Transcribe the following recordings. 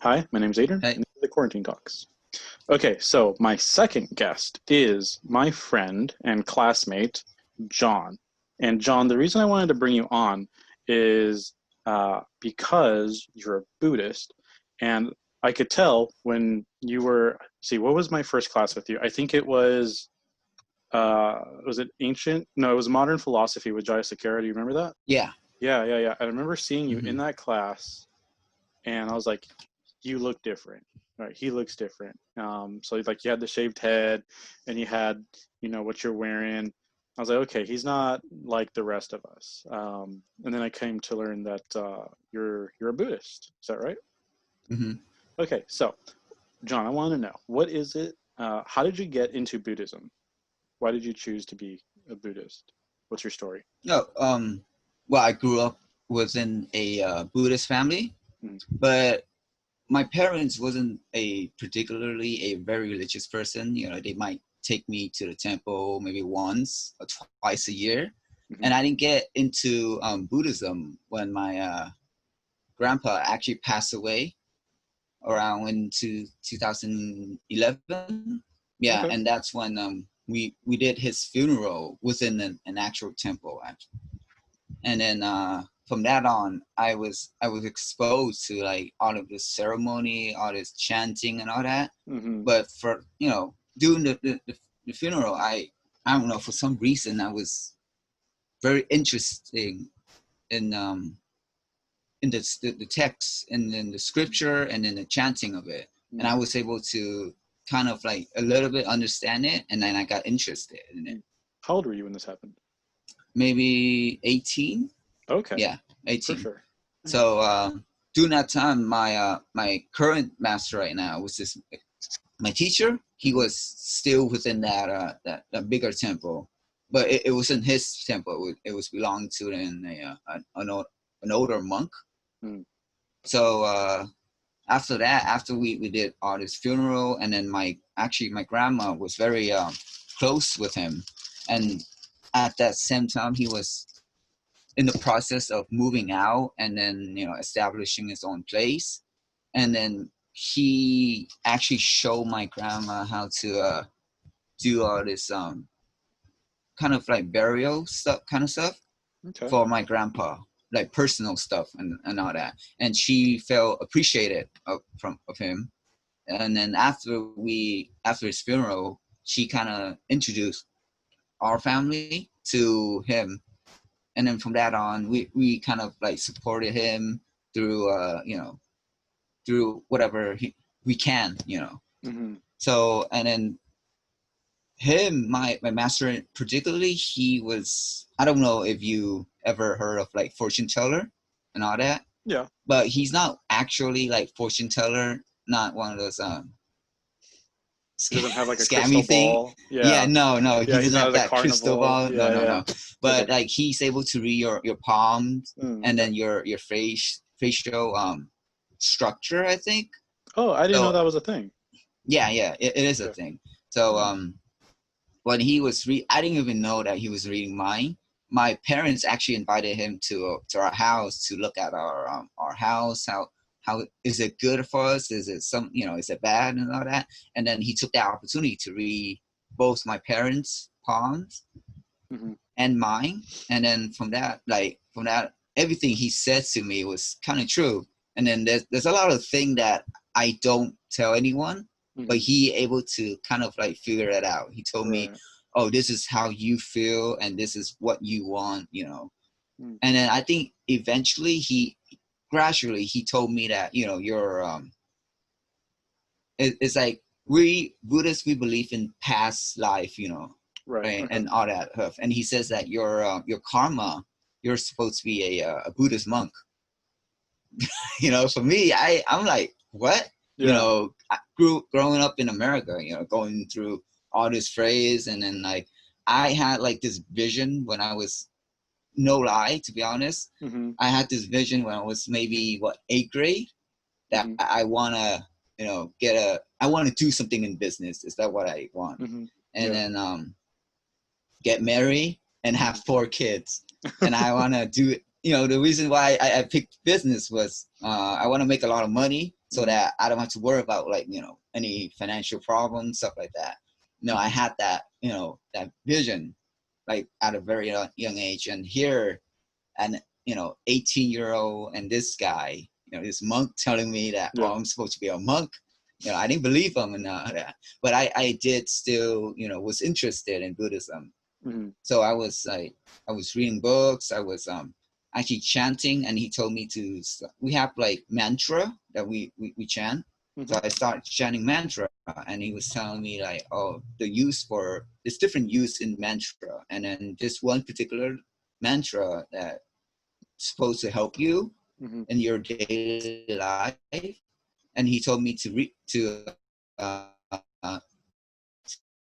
Hi, my name's Aiden, Hey. and this is the Quarantine Talks. Okay, so my second guest is my friend and classmate, John. And John, the reason I wanted to bring you on is because you're a Buddhist, and I could tell when you were, see, what was my first class with you? I think it was it ancient? No, it was modern philosophy with Jaya Sakara. Do you remember that? Yeah. Yeah. I remember seeing you in hmm that class, and I was like, you look different. Right, he looks different. So like you had the shaved head, and you had, what you're wearing. I was like, okay, he's not like the rest of us. And then I came to learn that you're a Buddhist. Is that right? hmm Okay, so John, I want to know, what is it? How did you get into Buddhism? Why did you choose to be a Buddhist? What's your story? No. Well, I grew up within a Buddhist family, Mm, but my parents wasn't a particularly a very religious person. They might take me to the temple maybe once or twice a year, mm-hmm. and I didn't get into Buddhism when my grandpa actually passed away around into 2011. Yeah, Okay. and that's when we did his funeral within an actual temple, actually. And then from that on, I was exposed to like all of this ceremony, all this chanting and all that. Mm-hmm. But for doing the funeral, I don't know, for some reason I was very interesting in the text and then the scripture and then the chanting of it, and I was able to kind of like a little bit understand it, and then I got interested in it. How old were you when this happened? Maybe 18. Okay, Yeah, for 18. sure. So during that time, my current master right now, which is my teacher, he Mm-hmm. was still within that bigger temple, but it wasn't his temple. It was belonged to an older monk. Mm. So after that, after we did all this funeral, and then my grandma was very close with him, and at that same time he was in the process of moving out and then establishing his own place, and then he actually showed my grandma how to do all this kind of like burial stuff Okay. for my grandpa, like personal stuff and all that, and she felt appreciated of him. And then after his funeral, she kind of introduced our family to him, and then from that on, we kind of like supported him through through whatever we can. Mm-hmm. So, and then him, my master particularly, he was, I don't know if you ever heard of like fortune teller and all that, Yeah. but he's not actually like fortune teller, not one of those He doesn't have like a crystal scammy thing. ball. Yeah, Yeah. no, he Yeah, he's doesn't not have at a that crystal carnival. ball. No, Yeah, no, yeah. no. Okay. But like he's able to read your palms, and Okay. then your facial structure, I think. Oh, I didn't know So that was a thing. yeah, it is a Okay. thing. So Oh. when he was I didn't even know that he was reading mine. My parents actually invited him to our house to look at our house. How is it good for us? Is it is it bad and all that? And then he took that opportunity to read both my parents' palms Mm-hmm. and mine. And then from that, everything he said to me was kind of true. And then there's a lot of things that I don't tell anyone, but Mm-hmm. he able to kind of like figure it out. He told me, Right. "Oh, this is how you feel, and this is what you want." Mm. And then I think eventually gradually he told me that you're it's like we Buddhists, we believe in past life, Right. right, Okay. and all that stuff. And he says that your karma, you're supposed to be a Buddhist monk. For me, I'm like, what? Yeah. I growing up in America, going through all this phrase, and then like I had like this vision when I was, no lie, to be honest, Mm-hmm. I had this vision when I was maybe what, eighth grade, that Mm-hmm. I wanna, I want to do something in business. Is that what I want? Mm-hmm. And Yeah. then get married and have 4 kids. And I want to do it. The reason why I picked business was I want to make a lot of money so that I don't have to worry about like, any financial problems, stuff like that. I had that, that vision like at a very young age. And here, and 18-year-old and this guy, this monk telling me that, oh, I'm supposed to be a monk. I didn't believe him and that, but I did still, was interested in Buddhism. So I was reading books. I was actually chanting, and he told me we have like mantra that we chant. So I started chanting mantra, and he was telling me like, oh, there's different use in mantra, and then this one particular mantra that supposed to help you in your daily life. And he told me to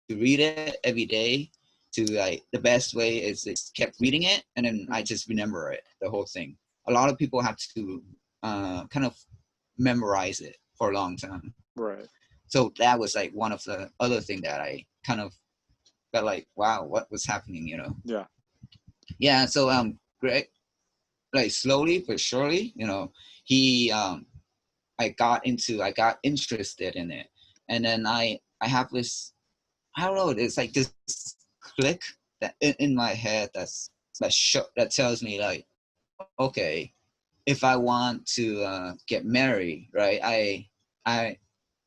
read it every day. To like, the best way is kept reading it, and then I just remember it, the whole thing. A lot of people have to kind of memorize it for a long time. Right. So that was like one of the other thing that I kind of felt like, wow, what was happening, Yeah. Yeah. So Greg, like slowly but surely, he I got interested in it, and then I have this, I don't know, it's like this click that in my head that tells me like, okay, if I want to get married, right?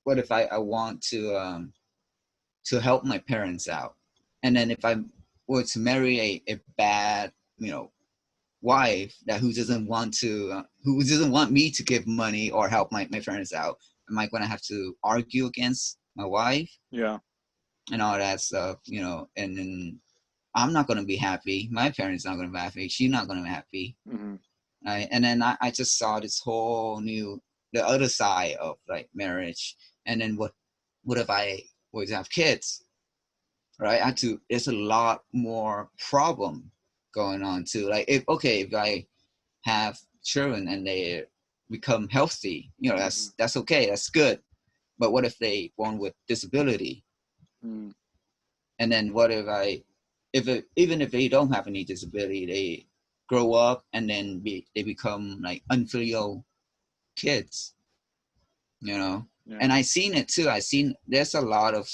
What if I want to help my parents out, and then if I were to marry a bad, wife who doesn't want me to give money or help my parents out, am I going to have to argue against my wife? Yeah. And all that stuff, and then I'm not going to be happy. My parents not going to be happy. She's not going to be happy. Right? And then I just saw this whole the other side of like marriage. And then what if I was to have kids, right? There's a lot more problem going on too. Like if I have children and they become healthy, that's okay, that's good. But what if they born with disability? And then what if even if they don't have any disability, they grow up and then they become like unfilial kids, Yeah. And I seen it too. There's a lot of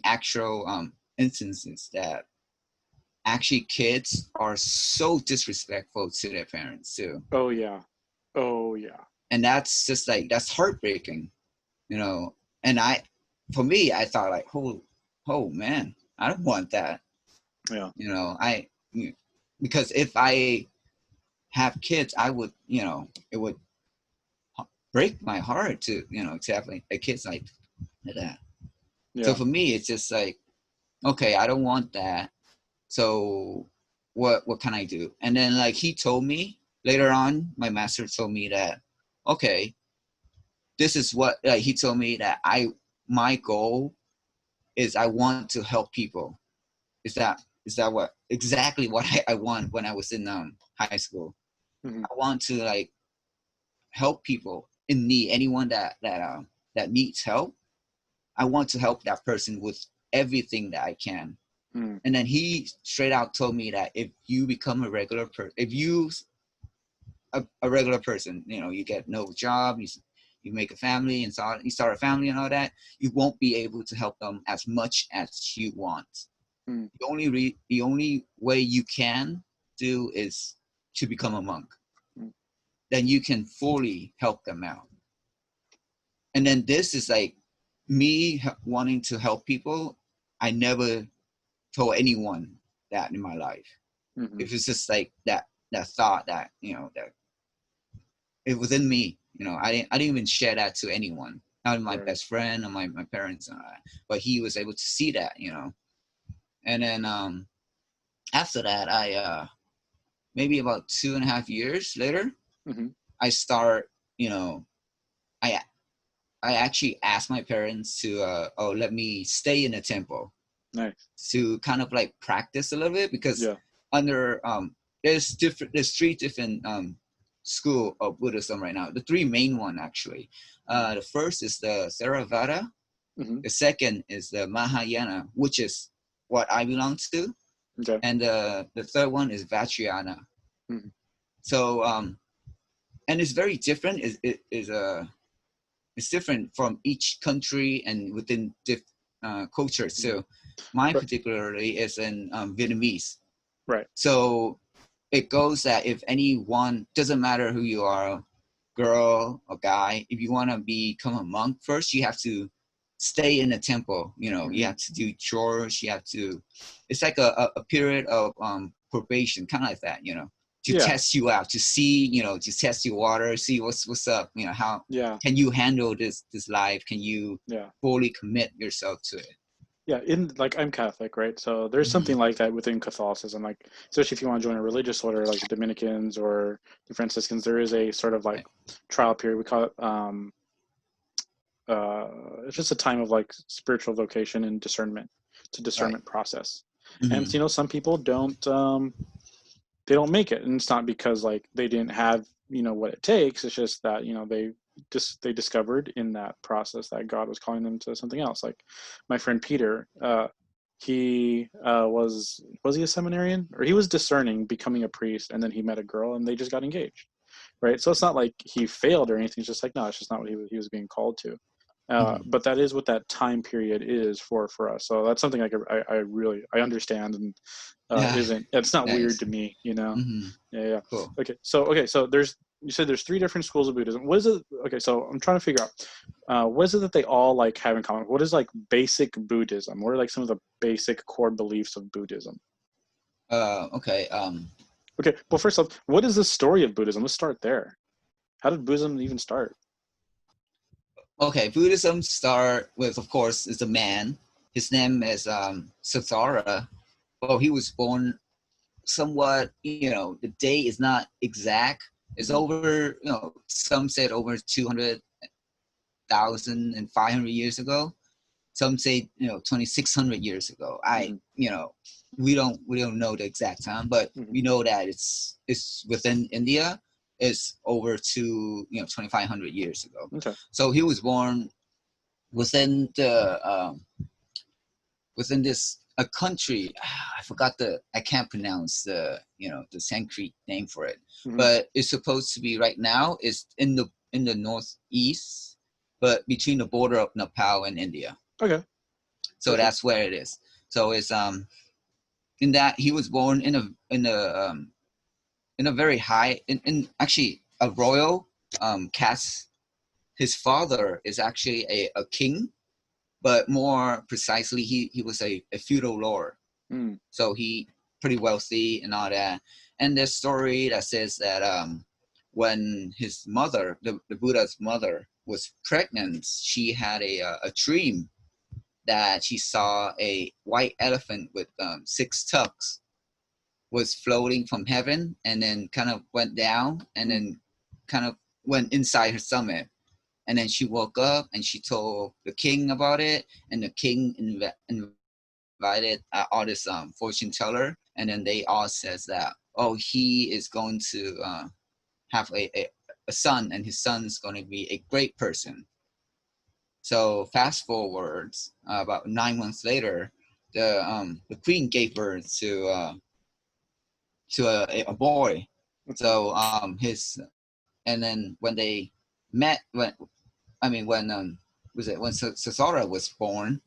actual instances that actually kids are so disrespectful to their parents too. Oh yeah. And that's just like, that's heartbreaking, and for me, I thought like, oh man, I don't want that. Yeah. Because if I have kids, I would, it would break my heart to have like a kids like that. Yeah. So for me, it's just like, okay, I don't want that. So what can I do? And then like he told me later on, my master told me that, okay, this is what he told me that my goal is I want to help people. Is that exactly what I want when I was in high school. I want to like help people in need, anyone that needs help. I want to help that person with everything that I can. And then he straight out told me that if you become a regular person, a regular person, you get no job, you make a family and you start a family and all that, you won't be able to help them as much as you want. The only way you can do is to become a monk. Then you can fully help them out. And then this is like me wanting to help people. I never told anyone that in my life. It was just like that thought that that it was in me. I didn't even share that to anyone, not my best friend or my parents, but he was able to see that. And then after that, I maybe about 2.5 years later, I start. I actually asked my parents to let me stay in a temple. Nice. To kind of like practice a little bit, because under there's 3 different school of Buddhism right now. The 3 main one actually. The first is the Theravada. The second is the Mahayana, which is what I belong to. Okay. And the third one is Vajrayana. So and it's very different. It's different from each country and within culture. So mine Right. particularly is in Vietnamese. Right. So it goes that if anyone, doesn't matter who you are, girl or guy, if you want to become a monk, first you have to stay in the temple. You know, you Mm-hmm. have to do chores. You have to. It's like a period of probation, kind of like that. You know, to Yeah. test you out, to see, you know, to test your water, see what's up. You know, how Yeah. can you handle this life? Can you Yeah. fully commit yourself to it? Yeah, in like I'm Catholic, right? So there's Mm-hmm. something like that within Catholicism, like especially if you want to join a religious order like the Dominicans or the Franciscans, there is a sort of like Right. trial period. We call it uh it's just a time of like spiritual vocation and discernment. It's a Right. discernment process. And Mm-hmm. you know, some people don't they don't make it, and it's not because like they didn't have, you know, what it takes. It's just that, you know, they discovered in that process that God was calling them to something else. Like my friend Peter, he was he a seminarian, or he was discerning becoming a priest, and then he met a girl and they just got engaged, right? So it's not like he failed or anything. It's just like, no, it's just not what he was being called to. Mm-hmm. But that is what that time period is for us. So that's something like I really I understand, and Yeah. isn't, it's not weird Nice. to me, you know. Mm-hmm. Yeah, yeah. Cool. Okay, so there's, you said there's three different schools of Buddhism. What is it? Okay, so I'm trying to figure out what is it that they all like have in common? What is like basic Buddhism? What are like some of the basic core beliefs of Buddhism? Okay. Okay, well, first off, what is the story of Buddhism? Let's start there. How did Buddhism even start? Okay. Buddhism start with, of course, is a man. His name is Sathara. Well, he was born somewhat. You know, the day is not exact. It's Hmm. over. You know, some said over 200,000 and 500 years ago. Some say, you know, 2,600 years ago. Hmm. You know, we don't know the exact time, but Hmm. we know that it's within India. It's over to, 2,500 years ago. Okay. So he was born within the within this a country. I forgot I can't pronounce the Sanskrit name for it, Hmm. but it's supposed to be right now is in the northeast, but between the border of Nepal and India. Okay. So Perfect. that's where it is. So it's in that he was born in a very high, in actually a royal caste. His father is actually a king, but more precisely, he was a feudal lord. Mm. So he pretty wealthy and all that. And there's story that says that when his mother, the Buddha's mother, was pregnant, she had a dream that she saw a white elephant with six tucks was floating from heaven and then kind of went down and Mm. then kind of went inside her stomach. And then she woke up and she told the king about it, and the king invited all this fortune teller, and then they all says that, oh, he is going to have a son, and his son's going to be a great person. So fast forwards about 9 months later, the queen gave birth to a boy. Okay. So his and then when they met, when was it when Sasora was born,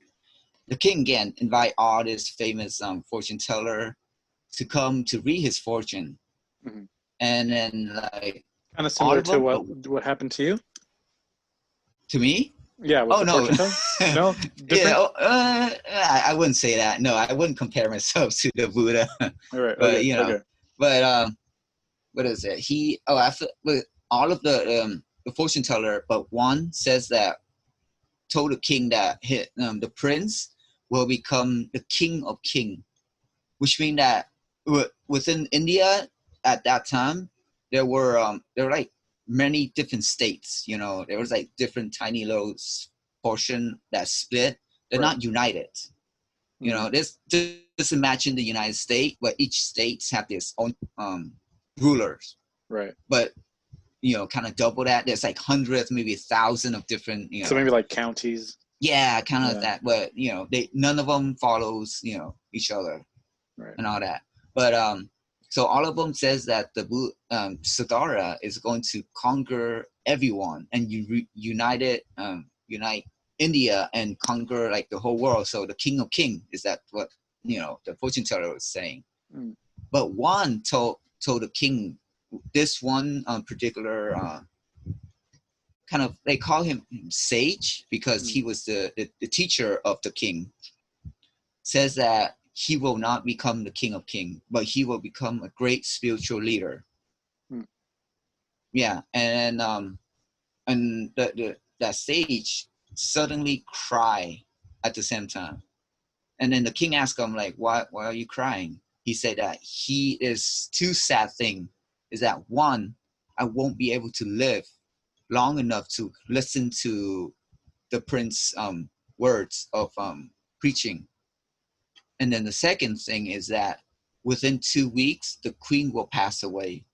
the king again invite all this famous fortune teller to come to read his fortune, Hmm. and then like Kind of all similar of to them, what happened to you. to me. Yeah, with Oh the no, fortune telling. No, yeah, different. I wouldn't say that. No, I wouldn't compare myself to the Buddha, All right. but Okay. Okay. but what is it? After with all of the fortune teller, but one says that told the king that the prince will become the king of king, which means that within India at that time there were like many different states. You know, there was like different tiny little portion that split. They're Right. not united. You Mm. know, this just imagine the United States where each states have its own rulers, Right. but kind of double that. There's like hundreds, maybe 1,000 of different, So maybe like counties. yeah, kind of Yeah. that. But they none of them follows each other Right. and all that. But So all of them says that the Siddhartha is going to conquer everyone and unite India and conquer like the whole world. So the king of king is that what the fortune teller was saying. Mm. But one told the king, this one particular kind of, they call him sage because he was the teacher of the king, says that he will not become the king of king, but he will become a great spiritual leader. Mm. Yeah, and that sage suddenly cry at the same time, and then the king asked him like, why are you crying? He said that he is two sad thing is that one, I won't be able to live long enough to listen to the prince words of preaching. And then the second thing is that within 2 weeks, the queen will pass away.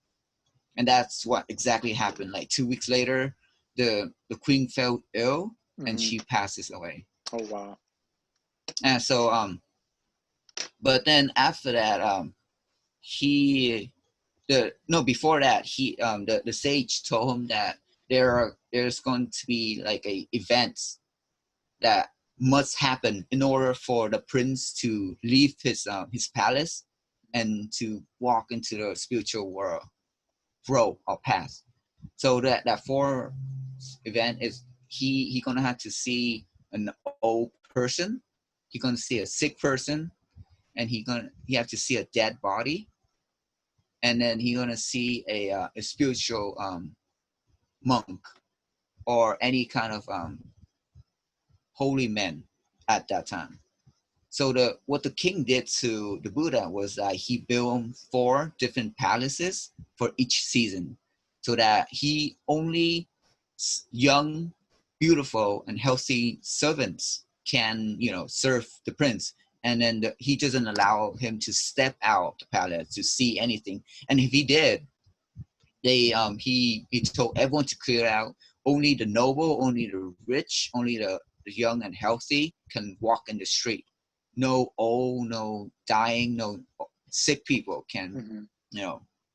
And that's what exactly happened. Like 2 weeks later, the queen fell ill and she passes away. Oh, wow. And so, but then after that, before that, the sage told him that there's going to be like a event that must happen in order for the prince to leave his palace and to walk into the spiritual world, grow or path. So that four event is he gonna have to see an old person, he gonna see a sick person, and he have to see a dead body, and then he gonna see a spiritual monk or any kind of holy man at that time. So what the king did to the Buddha was that he built 4 different palaces for each season, so that he only young, beautiful, and healthy servants can serve the prince. And then he doesn't allow him to step out the palace to see anything. And if he did, he told everyone to clear out. Only the noble, only the rich, only the young and healthy can walk in the street. No old, no dying, no sick people can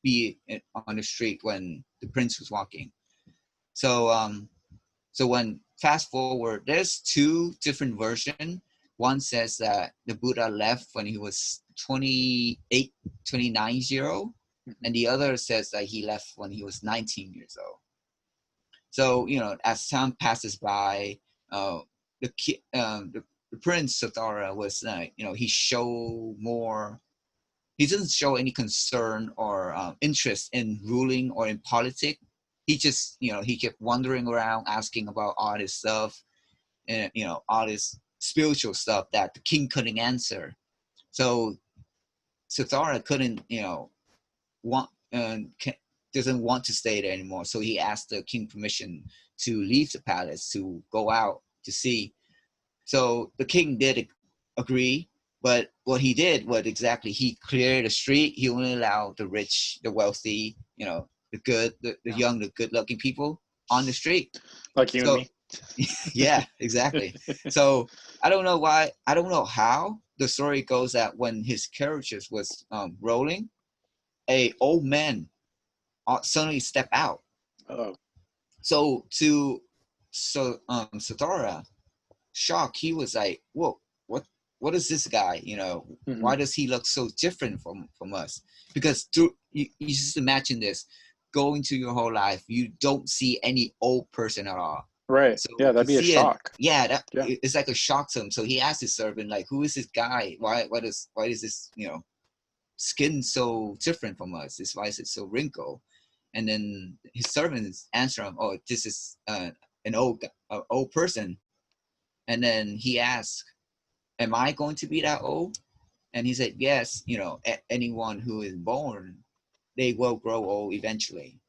be on the street when the prince was walking. So when fast forward, there's 2 different versions. One says that the Buddha left when he was 29 years old, and the other says that he left when he was 19 years old. So as time passes by, the prince Siddhartha was he doesn't show any concern or interest in ruling or in politics. He just he kept wandering around asking about all this stuff, and all this spiritual stuff that the king couldn't answer. So Siddhartha couldn't want doesn't want to stay there anymore. So he asked the king permission to leave the palace to go out to sea. So the king did agree, but what he did was exactly, he cleared the street. He only allowed the rich, the wealthy, the good, the young, the good-looking people on the street. Like you and me. Yeah, exactly. So I don't know how the story goes that when his carriages was rolling, a old man suddenly stepped out. Oh. So Siddhartha, shocked, he was like, whoa, what is this guy? Why does he look so different from us? Because you just imagine this, going to your whole life, you don't see any old person at all. Right. So yeah, that'd be a shock. It's like a shock to him. So he asked his servant, like, who is this guy? Why is this skin so different from us? Why is it so wrinkled? And then his servants answer him, oh, this is an old person. And then he asked, am I going to be that old? And he said, yes, anyone who is born, they will grow old eventually.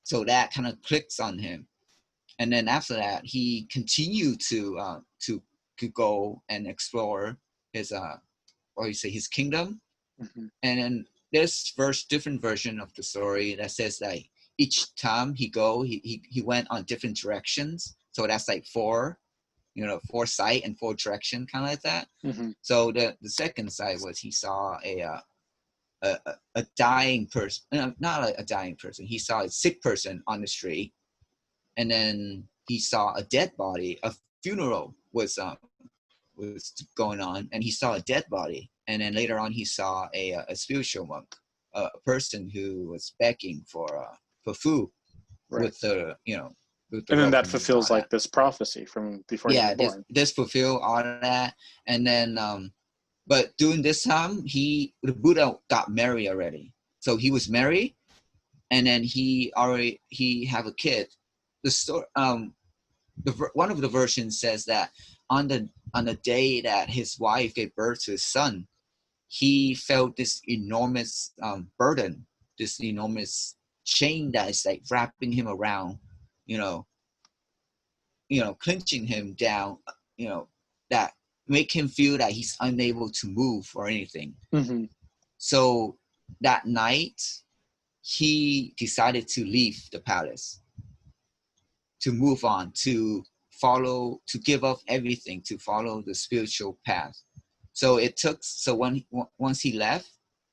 So that kind of clicks on him. And then after that, he continued to go and explore his his kingdom. And then there's different version of the story that says that each time he went on different directions. So that's like 4 sight and 4 direction, kind of like that. So the second sight was he saw a dying person, not a dying person. He saw a sick person on the street, and then he saw a dead body. A funeral was going on, and he saw a dead body. And then later on, he saw a spiritual monk, a person who was begging for food Right. with the with the And then that rope and all fulfills like that. this prophecy from before he was born. This fulfill all that, and then but during this time, the Buddha got married already. So he was married, and then he have a kid. The story, one of the versions says that on the day that his wife gave birth to his son, he felt this enormous burden, this enormous chain that is like wrapping him around, clinching him down, that make him feel that he's unable to move or anything. Mm-hmm. So that night, he decided to leave the palace, to move on, to give up everything, to follow the spiritual path. So once he left,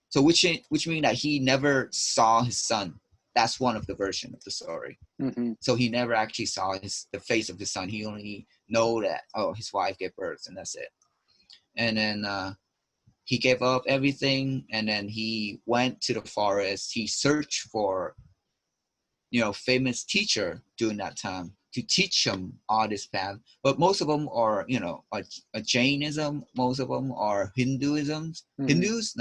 so which means that he never saw his son. That's one of the version of the story. Mm-hmm. So he never actually saw the face of his son. He only know that, his wife gave birth, and that's it. And then he gave up everything, and then he went to the forest. He searched for, famous teacher during that time to teach him all this path. But most of them are, a Jainism. Most of them are Hinduism. Mm-hmm.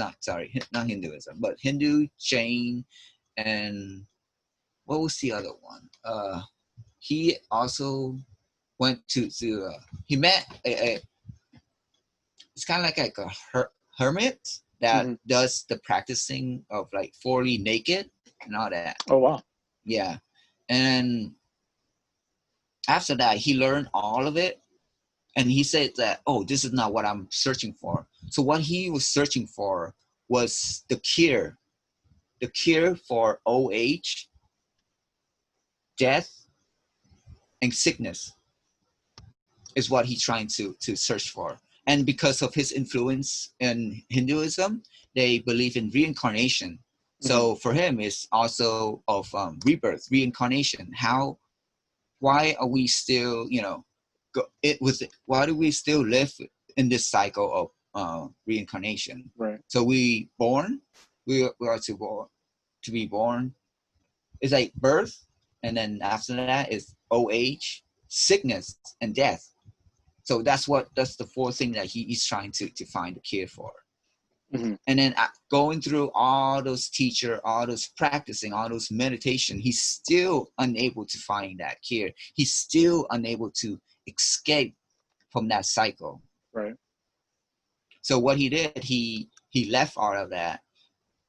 Not Hinduism, but Hindu, Jain, and what was the other one? He also went to he met it's kind of like a hermit that mm-hmm. does the practicing of like fully naked and all that. Oh wow. Yeah. And after that, he learned all of it, and he said that, this is not what I'm searching for. So what he was searching for was the cure for old age, death, and sickness is what he's trying to search for. And because of his influence in Hinduism, they believe in reincarnation. Mm-hmm. So for him, it's also of rebirth, reincarnation. Why are we still, why do we still live in this cycle of reincarnation? Right. So we are to be born. It's like birth, and then after that is old age, sickness, and death. So that's the fourth thing that he's trying to find a cure for. Mm-hmm. And then going through all those teachers, all those practicing, all those meditation, he's still unable to find that cure. He's still unable to escape from that cycle. Right. So what he did, he left all of that.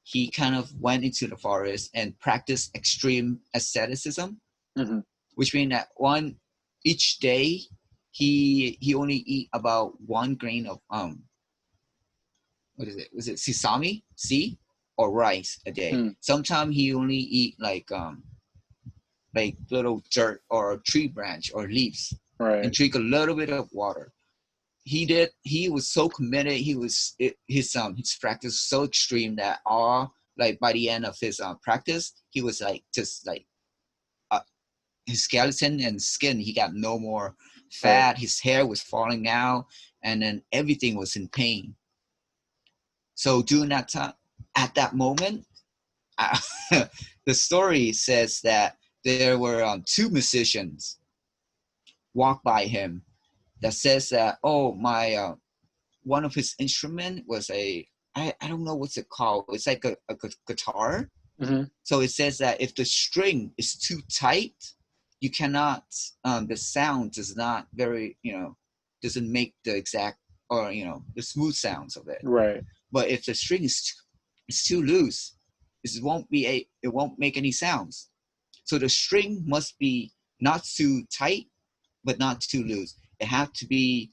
He kind of went into the forest and practiced extreme asceticism, mm-hmm. which means that each day he only eat about 1 grain of what is it? Was it sesame seed or rice a day? Hmm. Sometimes he only eat like little dirt or tree branch or leaves, right. And drink a little bit of water. He was so committed. His practice so extreme that by the end of his practice, he was just his skeleton and skin, he got no more fat. Right. His hair was falling out, and then everything was in pain. So during that time, at that moment, the story says that there were 2 musicians walk by him that says that, my one of his instrument was I don't know what's it called. It's like a guitar. Mm-hmm. So it says that if the string is too tight, you cannot, the sound does not doesn't make the exact, or, the smooth sounds of it. Right. But if the string is too loose, it won't make any sounds. So the string must be not too tight, but not too loose. It has to be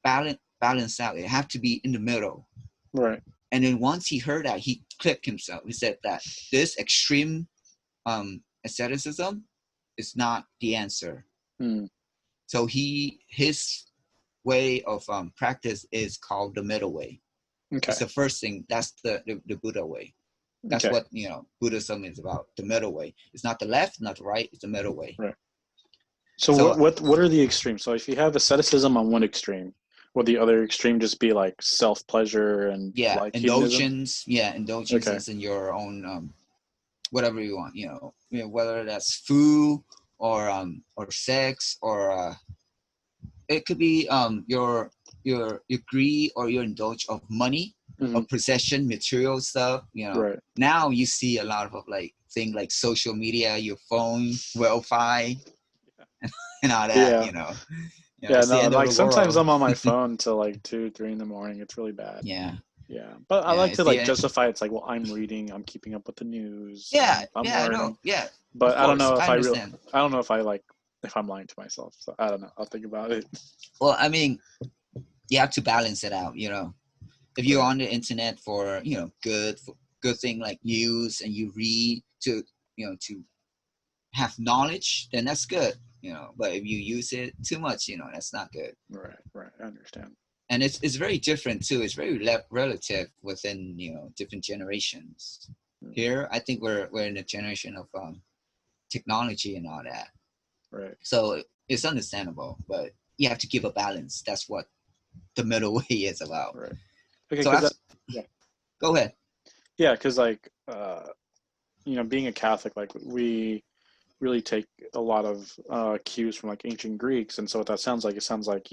balanced out. It has to be in the middle. Right. And then once he heard that, he clicked himself. He said that this extreme asceticism is not the answer. Hmm. So his way of practice is called the middle way. Okay. It's the first thing. That's the Buddha way. That's Okay. what Buddhism is about. The middle way. It's not the left, not the right. It's the middle way. Right. So So what are the extremes? So if you have asceticism on one extreme, would the other extreme just be like self pleasure and yeah, like hedonism? indulgence. Yeah, Okay. indulgences in your own whatever you want. Whether that's food or sex or it could be your greed or your indulge of money Hmm. of possession, material stuff. Right. Now you see a lot of like things like social media, your phone, Wi-Fi, and all that. Yeah. Yeah. It's the No. end of Like the sometimes world. I'm on my phone till like 2, 3 in the morning. It's really bad. Yeah, Yeah. But I yeah, like it's to the like end. justify. It's like, well, I'm reading. I'm keeping up with the news. Yeah, I'm yeah, I know. learning. Yeah, of But I don't course, know if I I really. understand. I don't know if I like if I'm lying to myself. So I don't know. I'll think about it. Well, I mean, you have to balance it out. If you're Right. on the internet for good thing like news and you read to have knowledge, then that's good. But if you use it too much, that's not good. Right. Right. I understand. And it's very different too. It's very relative within different generations. Mm. Here, I think we're in a generation of technology and all that, Right. so it's understandable. But you have to give a balance. That's what the middle way is about. Right. Okay. So Because that. that's Yeah. go ahead. Yeah. Because like being a Catholic, like we really take a lot of cues from like ancient Greeks, and so what that sounds like, it sounds like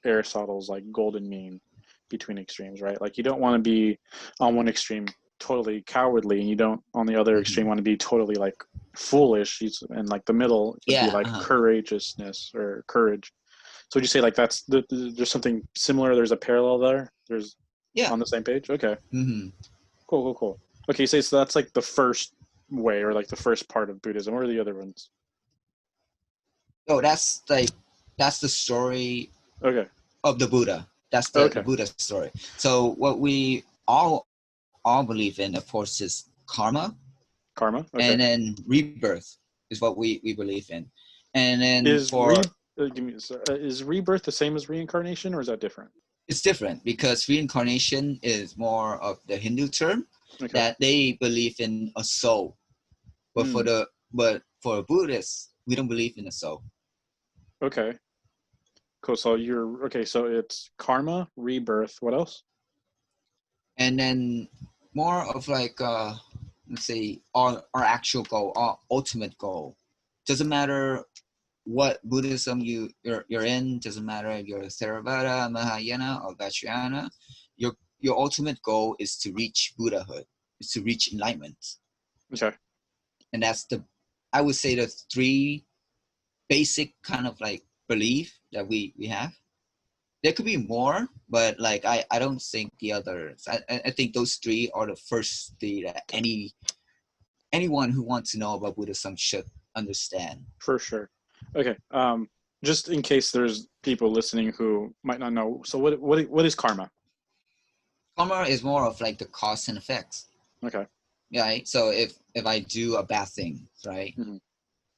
Aristotle's like golden mean between extremes, right? Like you don't want to be on one extreme totally cowardly, and you don't on the other extreme Hmm. want to be totally like foolish. And like the middle would be Yeah. like courageousness or courage. So would you say like there's something similar? There's a parallel there. There's Yeah. on the same page. Okay, Hmm. cool, cool, cool. Okay, so that's like the first way or like the first part of Buddhism. What are the other ones? Oh, that's the story Okay. of the Buddha. That's the Okay. Buddha story. So what we all believe in, of course, is karma, Karma. Okay. and then rebirth is what we believe in. And then Is for re give me is rebirth the same as reincarnation, or is that different? it's different because reincarnation is more of the Hindu term Okay. that they believe in a soul. But for Mm, the but for Buddhists, we don't believe in a soul. okay. Cool. So you're okay. So it's karma, rebirth. What else? And then more of like let's say our actual goal, our ultimate goal. Doesn't matter what Buddhism you're in, doesn't matter if you're Theravada, Mahayana, or Vajrayana, your ultimate goal is to reach Buddhahood, is to reach enlightenment. Okay. And that's I would say the three basic kind of like belief that we have. There could be more, but like I don't think the others. I think those three are the first three that anyone who wants to know about Buddhism should understand. For sure. Okay. Just in case there's people listening who might not know. So what is karma? Karma is more of like the cause and effects, Okay. right? So if I do a bad thing, right, Hmm.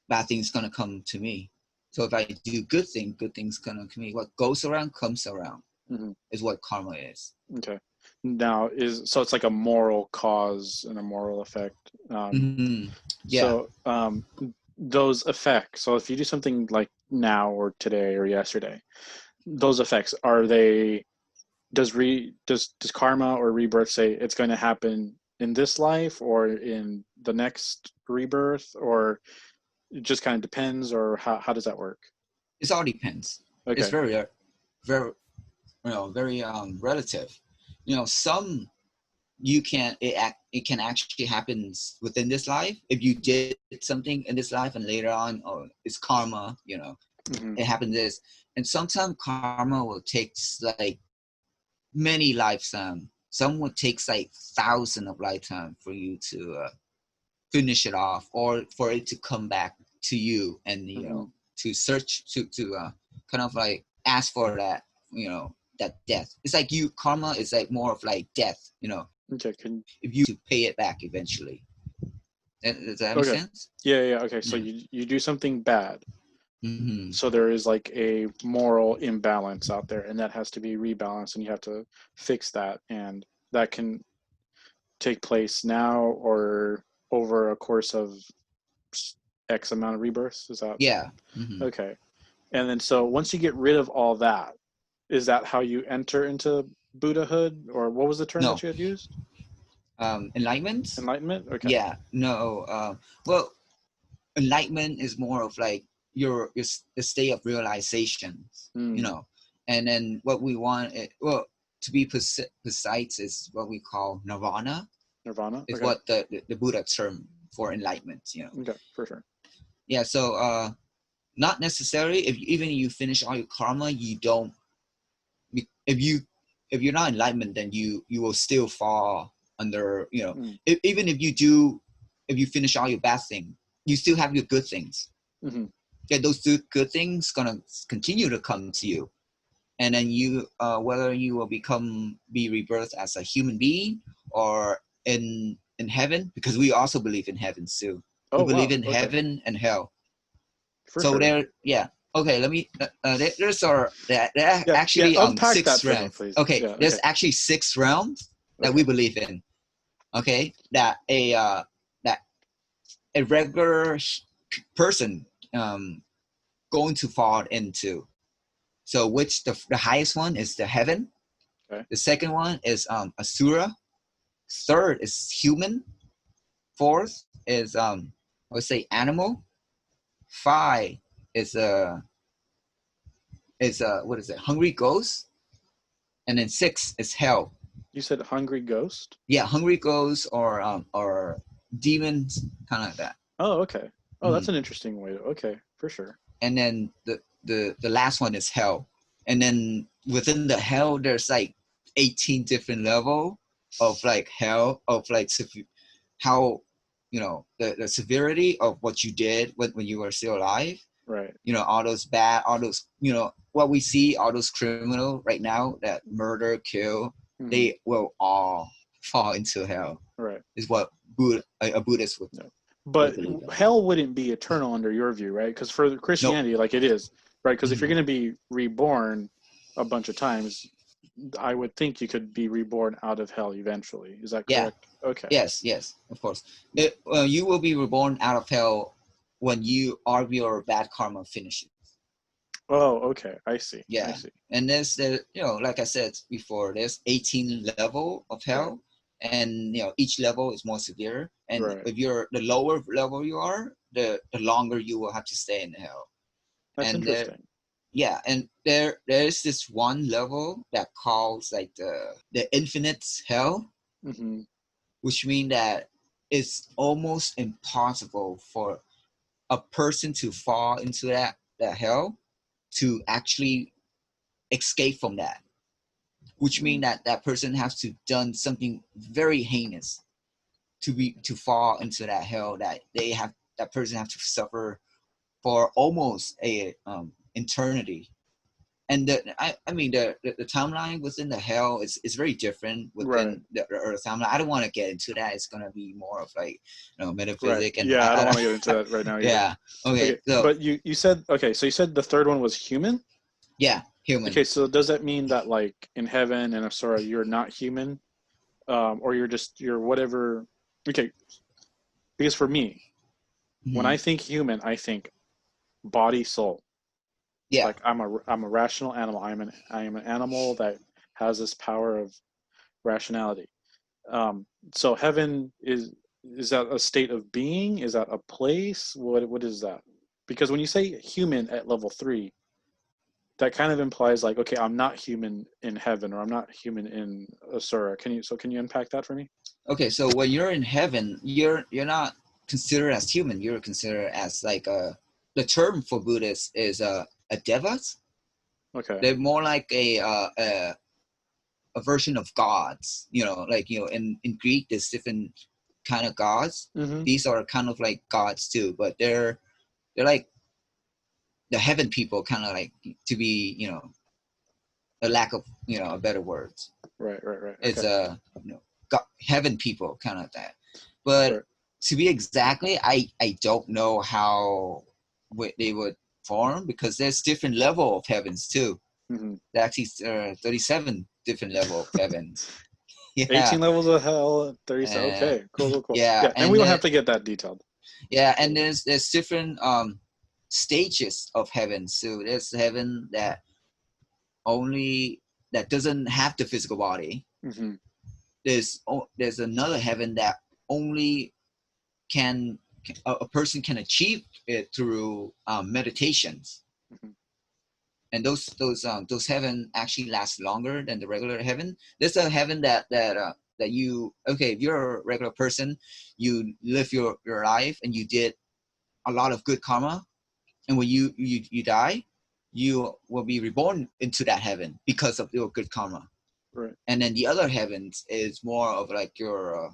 bad things gonna come to me. So if I do good things gonna come to me. What goes around comes around Hmm. is what karma is. Okay. Now so it's like a moral cause and a moral effect. Mm-hmm. Yeah. So those effects. So if you do something like now or today or yesterday, those effects are they? Does karma or rebirth say it's going to happen in this life or in the next rebirth, or it just kind of depends, or how does that work? It all depends. It's Okay. very very relative. Some you can it can actually happen within this life if you did something in this life and later on, oh, it's karma. Hmm. It happened this, and sometimes karma will take like many lifetime. Some will take like thousands of lifetime for you to finish it off, or for it to come back to you, and Hmm. to search to kind of like ask for that that death. It's like you karma is like more of like death. Okay. If you to pay it back eventually. Does that make Okay. sense? Yeah, yeah. Okay. So Yeah. you do something bad, Mm-hmm. so there is like a moral imbalance out there, and that has to be rebalanced, and you have to fix that, and that can take place now or over a course of X amount of rebirths? Is that? Yeah. Mm-hmm. Okay. And then so once you get rid of all that, is that how you enter into Buddhahood? Or what was the term No. that you had used? Enlightenment? Enlightenment? Okay. Yeah. No. Well, enlightenment is more of like your state of realization, you know. And then what we want, well, to be precise, is what we call nirvana. Nirvana? Is Okay. what the Buddha term for enlightenment, you know. Okay, for sure. Yeah. So not necessarily if even you finish all your karma, you don't. If you're not enlightenment, then you will still fall under, you know. Even if you finish all your bad things, you still have your good things. Mm-hmm. Yeah, those good things gonna continue to come to you, and then you whether you will be rebirthed as a human being or in heaven, because we also believe in heaven too. Oh, We believe wow. in Okay. heaven and hell. For So sure. there, yeah. Okay, let me. There's our there are Yeah, actually unpack that six for me, realms. please. Okay, Yeah, there's okay. actually 6 realms that Okay. we believe in. Okay, that a regular person going to fall into. So which the highest one is the heaven. Okay. The second one is asura. Third is human. Fourth is let's say animal. 5 is what is it? Hungry ghost. And then 6 is hell. You said hungry ghost? Yeah, hungry ghosts or demons, kind of like that. Oh, okay. Oh, that's an interesting way to. Okay, for sure. And then the last one is hell. And then within the hell, there's like 18 different level of like hell, of like how, you know, the severity of what you did when you were still alive. Right. You know, all those bad, all those, you know, what we see, all those criminal right now that murder, kill, they will all fall into hell. Right. Is what a Buddhist would. No. But hell wouldn't be eternal under your view, right? Because for Christianity, like it is, right? Because if you're going to be reborn a bunch of times, I would think you could be reborn out of hell eventually. Is that correct? Yeah. Okay. Yes, of course. You will be reborn out of hell when all your bad karma finishes. Oh, okay. I see. Yeah. I see. And there's you know, like I said before, there's 18 level of hell. Right. And you know, each level is more severe. And if you're the lower level you are, the longer you will have to stay in hell. That's interesting. Yeah, and there is this one level that calls like the infinite hell, which means that it's almost impossible for a person to fall into that hell to actually escape from that, which means that person has to done something very heinous to fall into that hell, that that person have to suffer for almost a eternity. And I mean the timeline within the hell is very different within the Earth timeline. I don't want to get into that. It's gonna be more of like, you know, metaphysics. And yeah, I don't want to get into that right now either. Yeah. Okay. So, but you said, okay, so you said the third one was human? Yeah, human. Okay, so does that mean that like in heaven and Asura you're not human, or you're whatever? Okay, because for me, when I think human, I think body, soul. Yeah. Like I'm a rational animal. I am an animal that has this power of rationality. So heaven is that a state of being? Is that a place? What is that? Because when you say human at level 3, that kind of implies like, okay, I'm not human in heaven, or I'm not human in Asura. Can you unpack that for me? Okay, so when you're in heaven, you're not considered as human. You're considered as like the term for Buddhists is a devas. Okay. They're more like a version of gods. You know, like, you know, in Greek there's different kind of gods. These are kind of like gods too, but they're like the heaven people, kind of like, to be, you know, a lack of, you know, a better words. Right. It's you know, heaven people, kind of that. But to be exactly, I don't know how they would form, because there's different level of heavens too. There actually 37 different level of heavens. Yeah. 18 levels of hell, 37. Uh, Okay, cool. yeah, Yeah, and we and don't have to get that detailed. yeah, and there's different stages of heaven. So there's heaven that only that doesn't have the physical body. Hmm. There's another heaven that only can a person can achieve it through meditations, Hmm. and those heaven actually last longer than the regular heaven. There's a heaven that you okay, if you're a regular person, you live your life and you did a lot of good karma, and when you die, you will be reborn into that heaven because of your good karma. Right. And then the other heavens is more of like your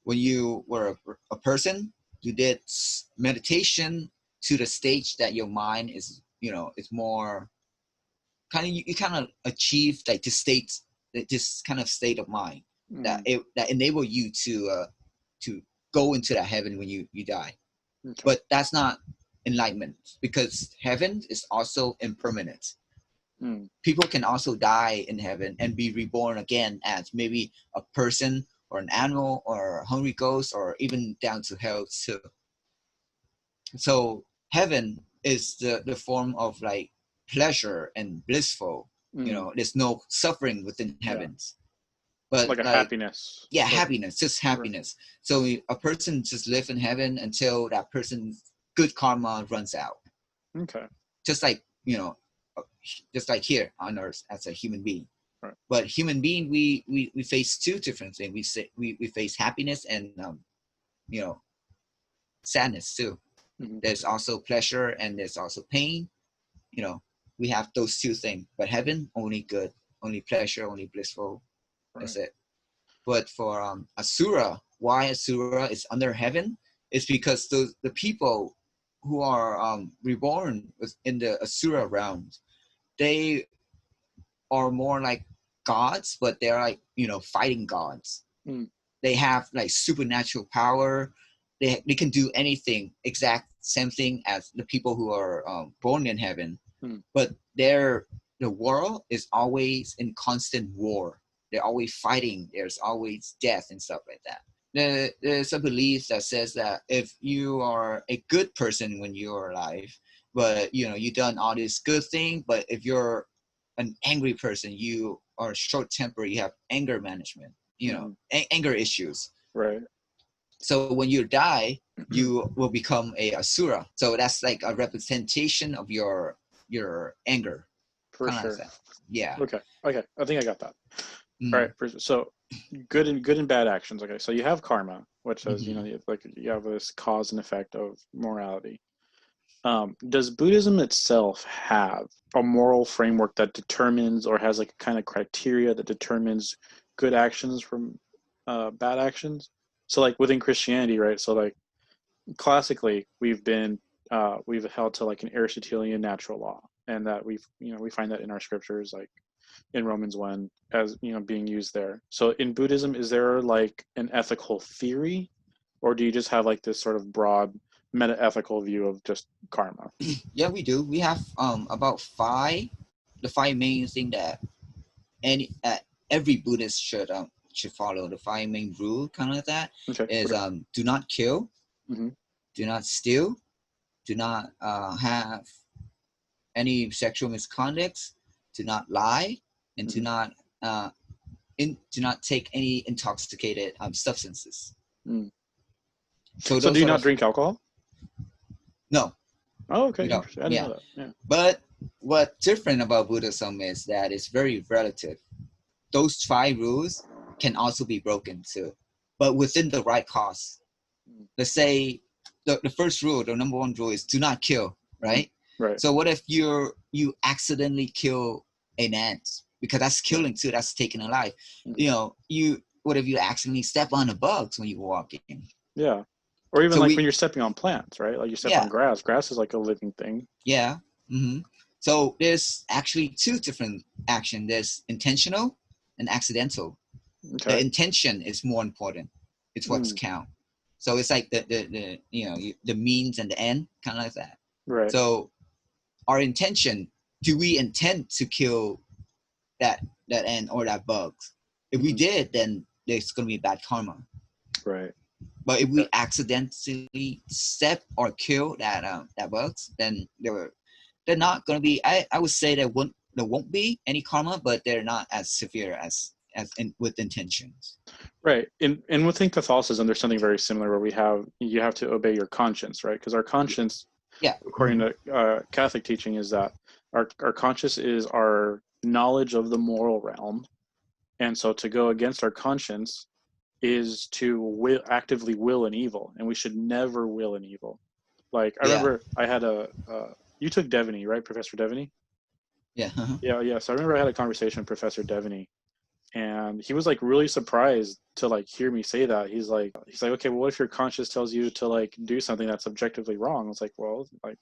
when you were a person, you did meditation to the stage that your mind is, it's more kind of, you kind of achieve like this kind of state of mind Mm. that enable you to go into that heaven when you die. Okay. But that's not enlightenment, because heaven is also impermanent. Mm. People can also die in heaven and be reborn again as maybe a person or an animal or a hungry ghost or even down to hell too. So heaven is the form of like pleasure and blissful. Mm. There's no suffering within Yeah, heavens. But like a like, happiness. yeah, Like, happiness, just right. happiness. So a person just live in heaven until that person's good karma runs out. Okay. Just like, just like here on earth as a human being. Right. But human being, we face two different things. We face happiness and you know sadness too. Hmm. There's also pleasure and there's also pain. you know we have those two things. But heaven, only good, only pleasure, only blissful. Right. That's it. But for asura, why asura is under heaven is because the people who are reborn in the asura realms, they are more like gods, but they're like, fighting gods. Mm. They have like supernatural power. They can do anything, exact same thing as the people who are born in heaven. Mm. But the world is always in constant war. They're always fighting. There's always death and stuff like that. There's a belief that says that if you are a good person when you're alive, but you done all this good thing, but if you're an angry person, you are short tempered, you have anger management, Hmm. anger issues. Right. So when you die, you will become a asura. So that's like a representation of your anger, For kind of like sure. that. Yeah. Okay. Okay. I think I got that. All right. Mm. So good and bad actions. Okay. So you have karma, which is Mm-hmm. like you have this cause and effect of morality. Does Buddhism itself have a moral framework that determines or has like a kind of criteria that determines good actions from bad actions? So like within Christianity, right? So like classically, we've held to like an Aristotelian natural law, and that we find that in our scriptures, like in Romans 1, as being used there. So in Buddhism, is there like an ethical theory, or do you just have like this sort of broad meta-ethical view of just karma? Yeah, we do. We have about the five main thing that every Buddhist should follow. The five main rule, kind of like that, Okay. is Okay. do not kill, Hmm. do not steal, do not have any sexual misconducts, do not lie, and Hmm. uh, do not take any intoxicated substances. Mm. So So do those you are not the drink alcohol? no, Oh, okay, we don't. interesting. I didn't Yeah, know that. Yeah. but what different about Buddhism is that it's very relative. Those five rules can also be broken too, but within the right cause. Mm. Let's say the first rule, the number one rule is do not kill, Hmm. right? Right. So what if you accidentally kill an ant? Because that's Right. killing too, that's taking a life. Hmm. You what if you accidentally step on the bugs when you're walking? Yeah. Or even So like when you're stepping on plants, right? Like you step on yeah, grass. Grass is like a living thing. yeah. hmm So there's actually two different action. There's intentional and accidental. The Okay. intention is more important. It's what's Mm. count. So it's like the means and the end, kind of like that. Right. So our intention, do we intend to kill that end or that bug? If we did, then there's going to be bad karma. Right. But if we accidentally step or kill that bugs, then they're not going to be. I would say there won't be any karma, but they're not as severe as with intentions. Right. And within Catholicism, there's something very similar where you have to obey your conscience, right? Because our conscience, according to Catholic teaching, is that our conscience is our knowledge of the moral realm. And so to go against our conscience is to actively will an evil, and we should never will an evil. Like I remember I had you took Devaney, right, Professor Devaney? Yeah. Yeah. So I remember I had a conversation with Professor Devaney, and he was like really surprised to like hear me say that. He's like, okay, well, what if your conscience tells you to like do something that's objectively wrong? I was like, well, like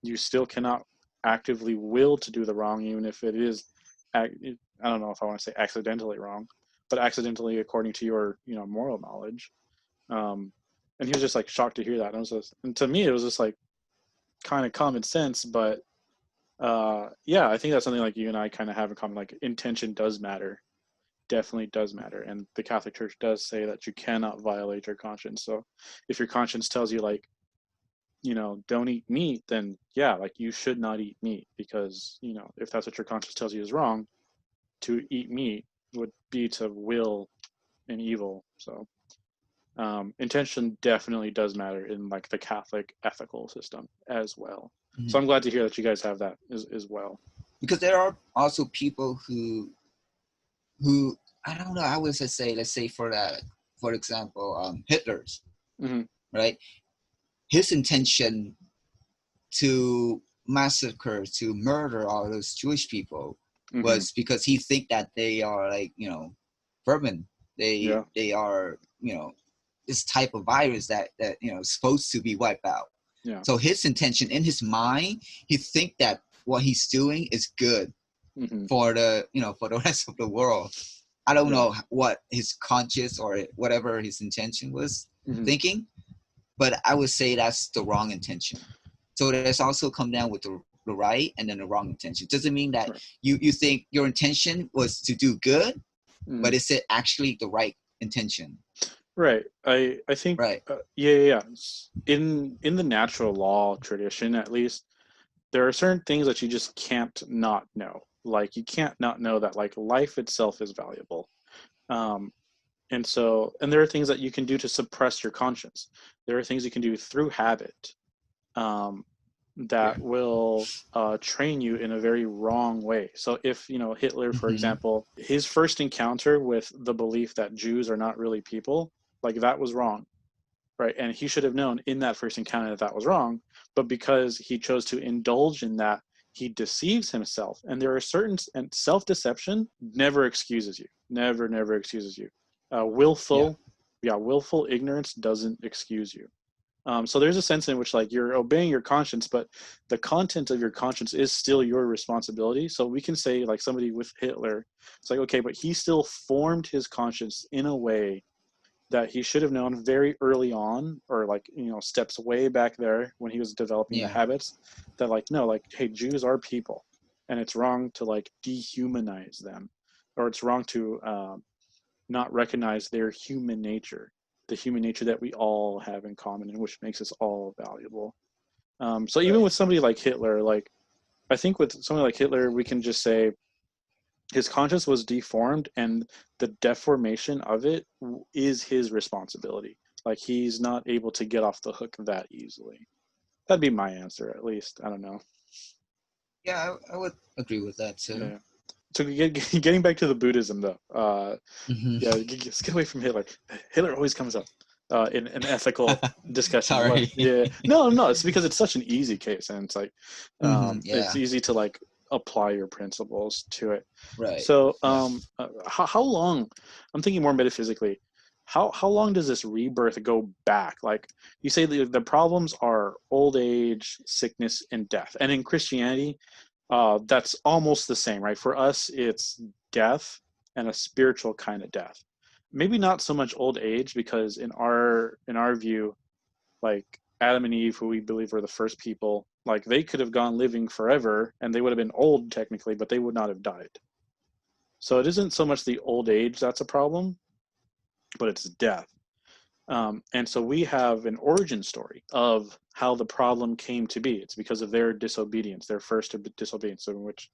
you still cannot actively will to do the wrong, even if it is, I don't know if I want to say accidentally wrong, but accidentally according to your moral knowledge. And he was just like shocked to hear that. And to me, it was just like kind of common sense, but yeah, I think that's something like you and I kind of have in common. Like intention does matter, definitely does matter, and the Catholic Church does say that you cannot violate your conscience. So if your conscience tells you like, don't eat meat, then yeah, like you should not eat meat, because if that's what your conscience tells you is wrong, to eat meat would be to will an evil. So intention definitely does matter in like the Catholic ethical system as well. So I'm glad to hear that you guys have that as well. Because there are also people who I don't know, I would say, let's say for example, Hitler's, right? His intention to massacre, to murder all those Jewish people was because he think that they are like, vermin. They are, this type of virus that supposed to be wiped out. Yeah. So his intention in his mind, he think that what he's doing is good for the for the rest of the world. I don't know what his conscience or whatever his intention was thinking, but I would say that's the wrong intention. So there's also come down with the right and then the wrong intention. Doesn't mean that you think your intention was to do good, but is it actually the right intention? Right. I think yeah. In the natural law tradition, at least, there are certain things that you just can't not know. Like you can't not know that like life itself is valuable. And there are things that you can do to suppress your conscience. There are things you can do through habit that will train you in a very wrong way. So if, Hitler, for example, his first encounter with the belief that Jews are not really people, like that was wrong, right? And he should have known in that first encounter that that was wrong, but because he chose to indulge in that, he deceives himself. And there are certain, and self-deception never excuses you, never excuses you. Willful ignorance doesn't excuse you. So there's a sense in which like you're obeying your conscience, but the content of your conscience is still your responsibility. So we can say like somebody with Hitler, it's like, okay, but he still formed his conscience in a way that he should have known very early on, or like, steps way back there when he was developing the habits, that like, no, like, hey, Jews are people, and it's wrong to like dehumanize them, or it's wrong to not recognize their human nature, the human nature that we all have in common and which makes us all valuable. So even with somebody like Hitler, like I think with somebody like Hitler, we can just say his conscience was deformed, and the deformation of it is his responsibility. Like he's not able to get off the hook that easily. That'd be my answer, at least. I don't know. Yeah, I would agree with that too. Yeah. So getting back to the Buddhism, though, yeah, let's get away from Hitler. Hitler always comes up in an ethical discussion. Sorry. Yeah, no, it's because it's such an easy case, and it's like it's easy to like apply your principles to it. Right. So, how long? I'm thinking more metaphysically. How long does this rebirth go back? Like you say, the problems are old age, sickness, and death. And in Christianity, that's almost the same, right? For us, it's death and a spiritual kind of death. Maybe not so much old age, because in our view, like Adam and Eve, who we believe were the first people, like they could have gone living forever and they would have been old technically, but they would not have died. So it isn't so much the old age that's a problem, but it's death. And so we have an origin story of how the problem came to be. It's because of their disobedience, their first disobedience, in which,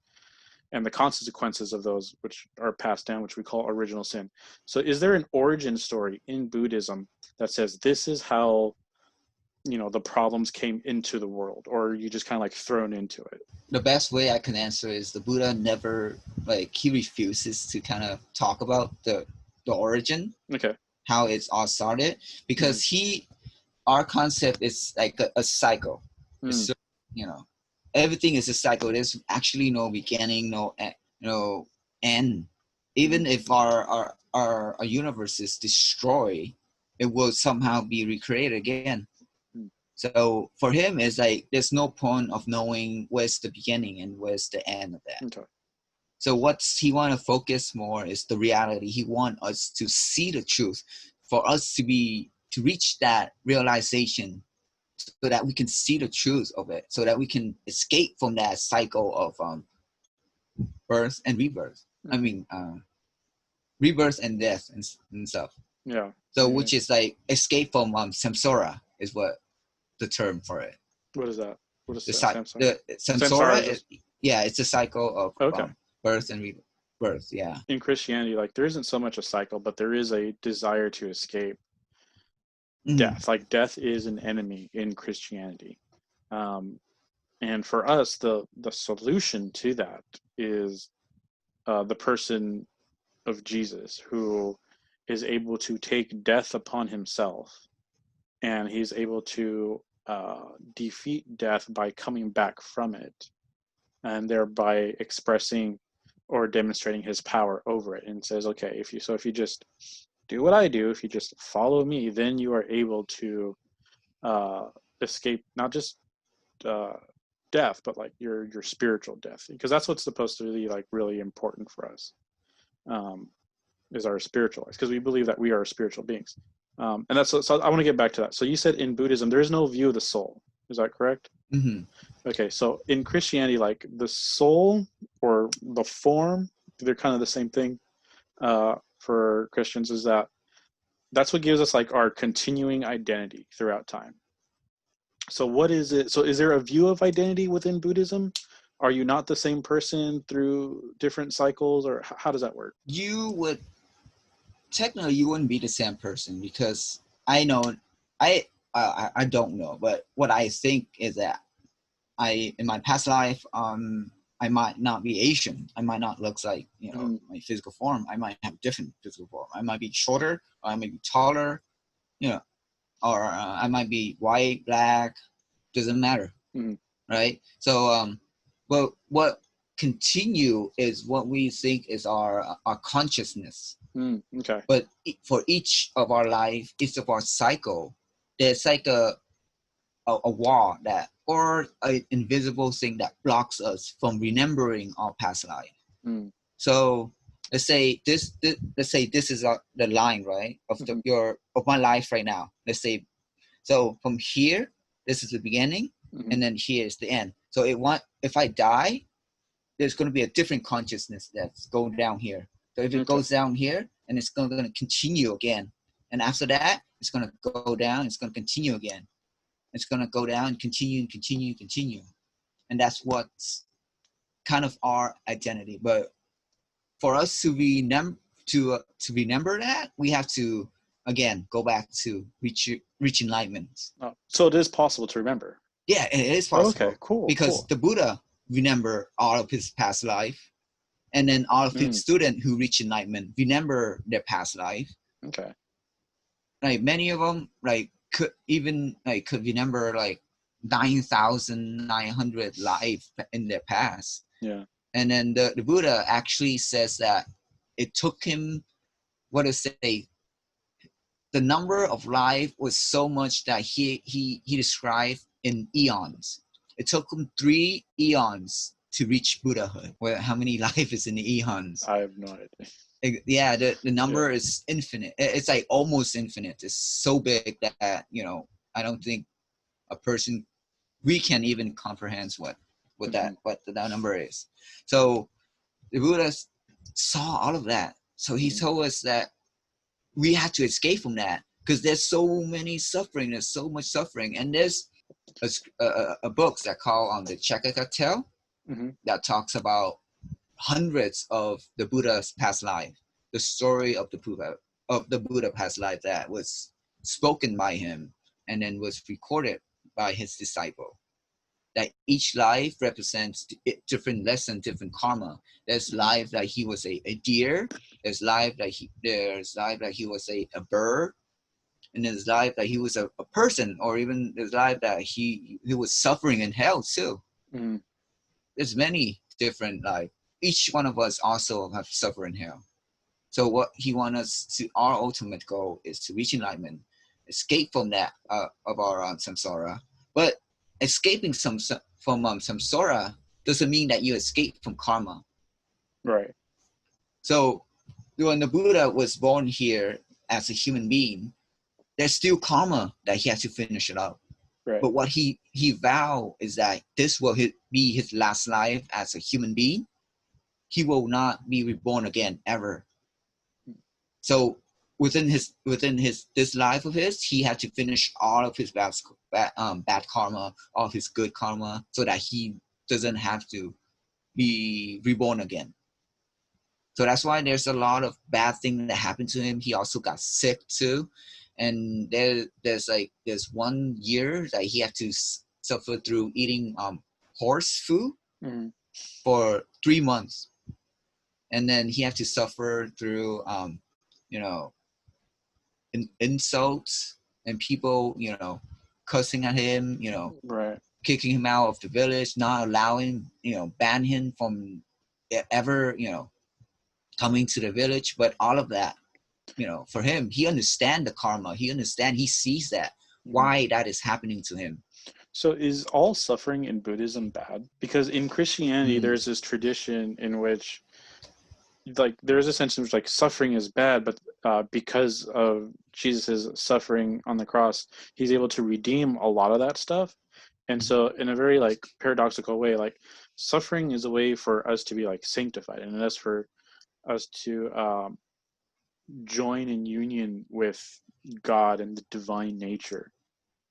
and the consequences of those which are passed down, which we call original sin. So is there an origin story in Buddhism that says this is how, the problems came into the world, or are you just kind of like thrown into it? The best way I can answer is the Buddha never, like, he refuses to kind of talk about the origin, Okay. how it's all started, because our concept is like a cycle. Mm. Everything is a cycle. There's actually no beginning, no end. Even if our universe is destroyed, it will somehow be recreated again. So for him, it's like there's no point of knowing where's the beginning and where's the end of that. Okay. So what he want to focus more is the reality. He want us to see the truth, for us to reach that realization, so that we can see the truth of it, so that we can escape from that cycle of birth and rebirth. I mean, rebirth and death and stuff. Yeah. So which is like escape from samsara is what the term for it. What is that? What is The samsara? samsara, it's a cycle of Okay. birth and rebirth. Yeah. In Christianity, like there isn't so much a cycle, but there is a desire to escape death. Like death is an enemy in Christianity. And for us, the solution to that is the person of Jesus, who is able to take death upon himself, and he's able to defeat death by coming back from it, and thereby expressing or demonstrating his power over it. And says, okay, if you just do what I do, if you just follow me, then you are able to escape not just death, but like your spiritual death, because that's what's supposed to be like really important for us, is our spiritual life, because we believe that we are spiritual beings. And that's so I want to get back to that. So you said in Buddhism there is no view of the soul. Is that correct? Mm-hmm. Okay, so in Christianity, like the soul or the form, they're kind of the same thing. For Christians, is that's what gives us like our continuing identity throughout time. So what is it? So is there a view of identity within Buddhism? Are you not the same person through different cycles, or how does that work? Technically you wouldn't be the same person, because I don't know, but what I think is that in my past life, I might not be Asian. I might not look like, my physical form. I might have different physical form. I might be shorter, or I might be taller, or I might be white, black, doesn't matter. Right? So, but what continue is what we think is our consciousness. Okay. But for each of our life, each of our cycle, there's like a wall or an invisible thing that blocks us from remembering our past life. So let's say this is the line, right, of of my life right now. Let's say, so from here, this is the beginning, and then here is the end. So if I die, there's going to be a different consciousness that's going down here. So if it goes down here, and it's going to continue again, and after that, it's going to go down. It's going to continue again. It's going to go down and continue, and that's what's kind of our identity. But for us to remember that, we have to again go back to reach enlightenment. Oh, so it is possible to remember. Yeah, it is possible. Okay, cool. Because the Buddha remember all of his past life, and then all of his students who reach enlightenment remember their past life. Okay. Like many of them, could remember 9,900 life in their past. Yeah. And then the Buddha actually says that it took him, the number of life was so much that he described in eons. It took him 3 eons to reach Buddhahood. Well, how many life is in the eons? I have no idea. Yeah, the number is infinite. It's like almost infinite. It's so big that I don't think we can even comprehend what that number is. So the Buddha saw all of that. So he Mhm. told us that we had to escape from that because there's so many suffering. There's so much suffering, and there's a book that called the Chakatel Mhm. that talks about hundreds of the Buddha's past life, the story of the Buddha past life that was spoken by him and then was recorded by his disciple. That each life represents different lesson, different karma. There's Mhm. life that he was a deer. There's life that he was a bird, and there's life that he was a person, or even there's life that he was suffering in hell too. Mhm. There's many different life. Each one of us also have suffered in hell. So what he wants us to, our ultimate goal is to reach enlightenment, escape from that of our samsara. But escaping from samsara doesn't mean that you escape from karma. Right. So when the Buddha was born here as a human being, there's still karma that he has to finish it up. Right. But what he vowed is that this will be his last life as a human being. He will not be reborn again ever. So within his this life of his, he had to finish all of his bad karma, all of his good karma, so that he doesn't have to be reborn again. So that's why there's a lot of bad things that happened to him. He also got sick too, and there's 1 year that he had to suffer through eating horse food Mhm. for 3 months, and then he had to suffer through you know insults and people cussing at him, Right. kicking him out of the village, not allowing, ban him from ever coming to the village. But all of that, for him, he understands the karma. He sees that Mhm. why that is happening to him. So is all suffering in Buddhism bad? Because in Christianity, Mm, there's this tradition in which, like, there's a sense in which, like, suffering is bad, but because of Jesus's suffering on the cross, he's able to redeem a lot of that stuff. And so, in a very, like, paradoxical way, like, suffering is a way for us to be, like, sanctified, and that's for us to join in union with God and the divine nature.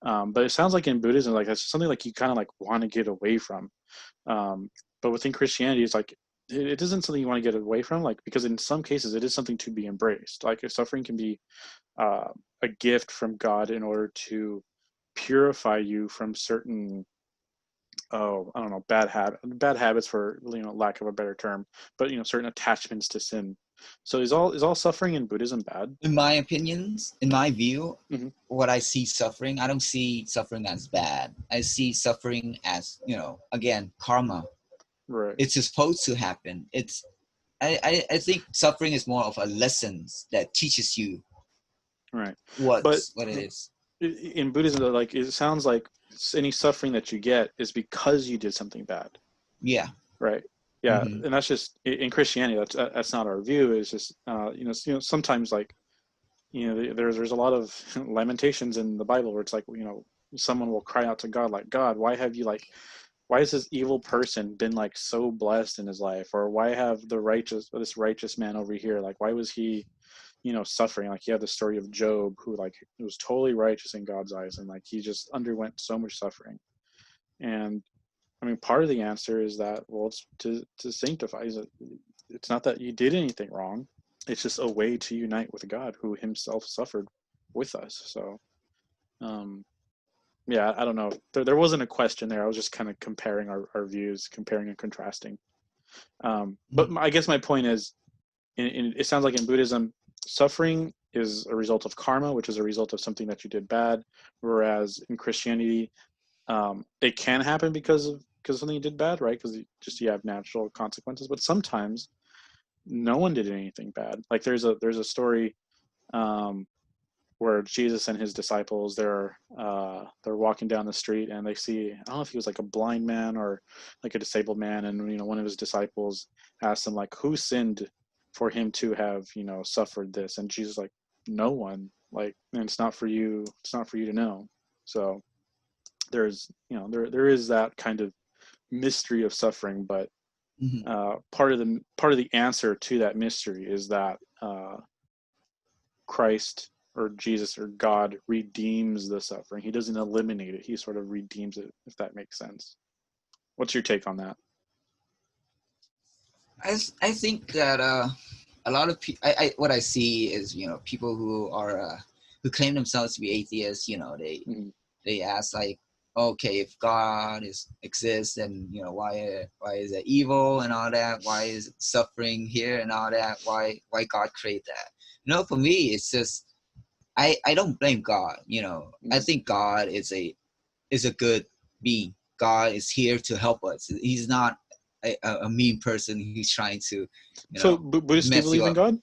But it sounds like in Buddhism, like, that's something like you kind of like want to get away from. Um, but within Christianity, it's like it isn't something you want to get away from, like, because in some cases it is something to be embraced. Like, if suffering can be uh, a gift from God in order to purify you from certain, oh, I don't know, bad habits, for, lack of a better term, but, certain attachments to sin. So is all suffering in Buddhism bad? in my opinions, in my view, Hmm. what I see suffering, I don't see suffering as bad. I see suffering as, again, karma. Right. It's supposed to happen. I think suffering is more of a lesson that teaches you Right. But what it is. in Buddhism, though, like, it sounds like any suffering that you get is because you did something bad, Yeah. right? Yeah, Mm-hmm. and that's just in Christianity. That's not our view. It's just sometimes, like, there's a lot of lamentations in the Bible where it's like, someone will cry out to God, like, God, why has this evil person been, like, so blessed in his life, or why have this righteous man over here, like, why was he, suffering? Like, you have the story of Job, who, like, was totally righteous in God's eyes, and, like, he just underwent so much suffering. And I mean, part of the answer is that, well, it's to sanctify. It's not that you did anything wrong. It's just a way to unite with God, who himself suffered with us. So, um, yeah, I don't know. There wasn't a question there. I was just kind of comparing our views, comparing and contrasting. But I guess my point is, it sounds like in Buddhism, suffering is a result of karma, which is a result of something that you did bad, whereas in Christianity, it can happen because something you did bad, right? Because you have natural consequences. But sometimes no one did anything bad. Like, there's a story um, where Jesus and his disciples, they're walking down the street, and they see, I don't know if he was like a blind man or like a disabled man, and one of his disciples asked him, like, who sinned for him to have suffered this, and Jesus, like, no one, like, and it's not for you to know. So there's there is that kind of mystery of suffering, but Part of the answer to that mystery is that Christ or Jesus or God redeems the suffering. He doesn't eliminate it. He sort of redeems it, if that makes sense. What's your take on that? I think that a lot of people, what I see is, people who are who claim themselves to be atheists, they ask like, okay, if God exists, then why is it evil and all that? Why is suffering here and all that? Why God create that? For me, it's just I don't blame God. I think God is a good being. God is here to help us. He's not a mean person. He's trying to, So Buddhists do mess you believe in up. God?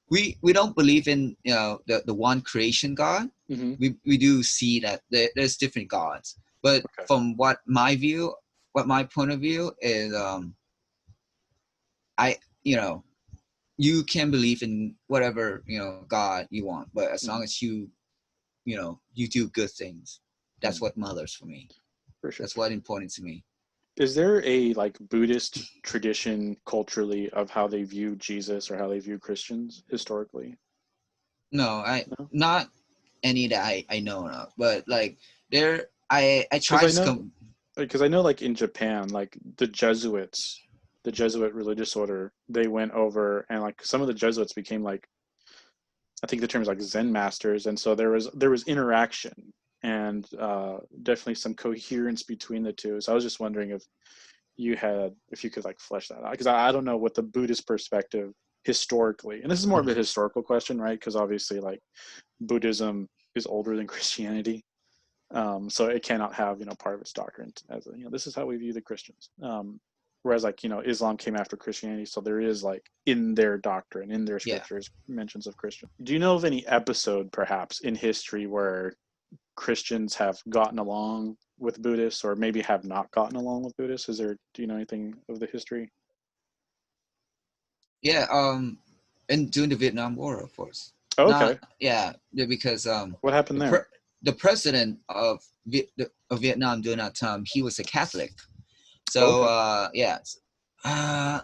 We don't believe in the one creation God. We do see that there's different gods, but Okay. from what my point of view is, I you can believe in whatever God you want, but as long as you do good things, that's what matters for me. For sure. That's what important to me. Is there a like Buddhist tradition culturally of how they view Jesus or how they view Christians historically? No, No? not any that I know of, but like I try Because I to know, because I know like in Japan, like the Jesuits, the Jesuit religious order, they went over and like some of the Jesuits became like, I think the term is like Zen masters, and so there was interaction and definitely some coherence between the two. So I was just wondering if you could like flesh that out, because I don't know what the Buddhist perspective historically, and this is more of a historical question, right? Because obviously like Buddhism is older than Christianity, so it cannot have part of its doctrine as this is how we view the Christians. Whereas like Islam came after Christianity, so there is like in their doctrine, in their yeah. scriptures, mentions of Christian. Do you know of any episode perhaps in history where Christians have gotten along with Buddhists, or maybe have not gotten along with Buddhists? Do you know anything of the history? Yeah, and during the Vietnam War, of course. Oh, Not okay. because What happened there? the president of Vietnam during that time, he was a Catholic. So Okay. uh,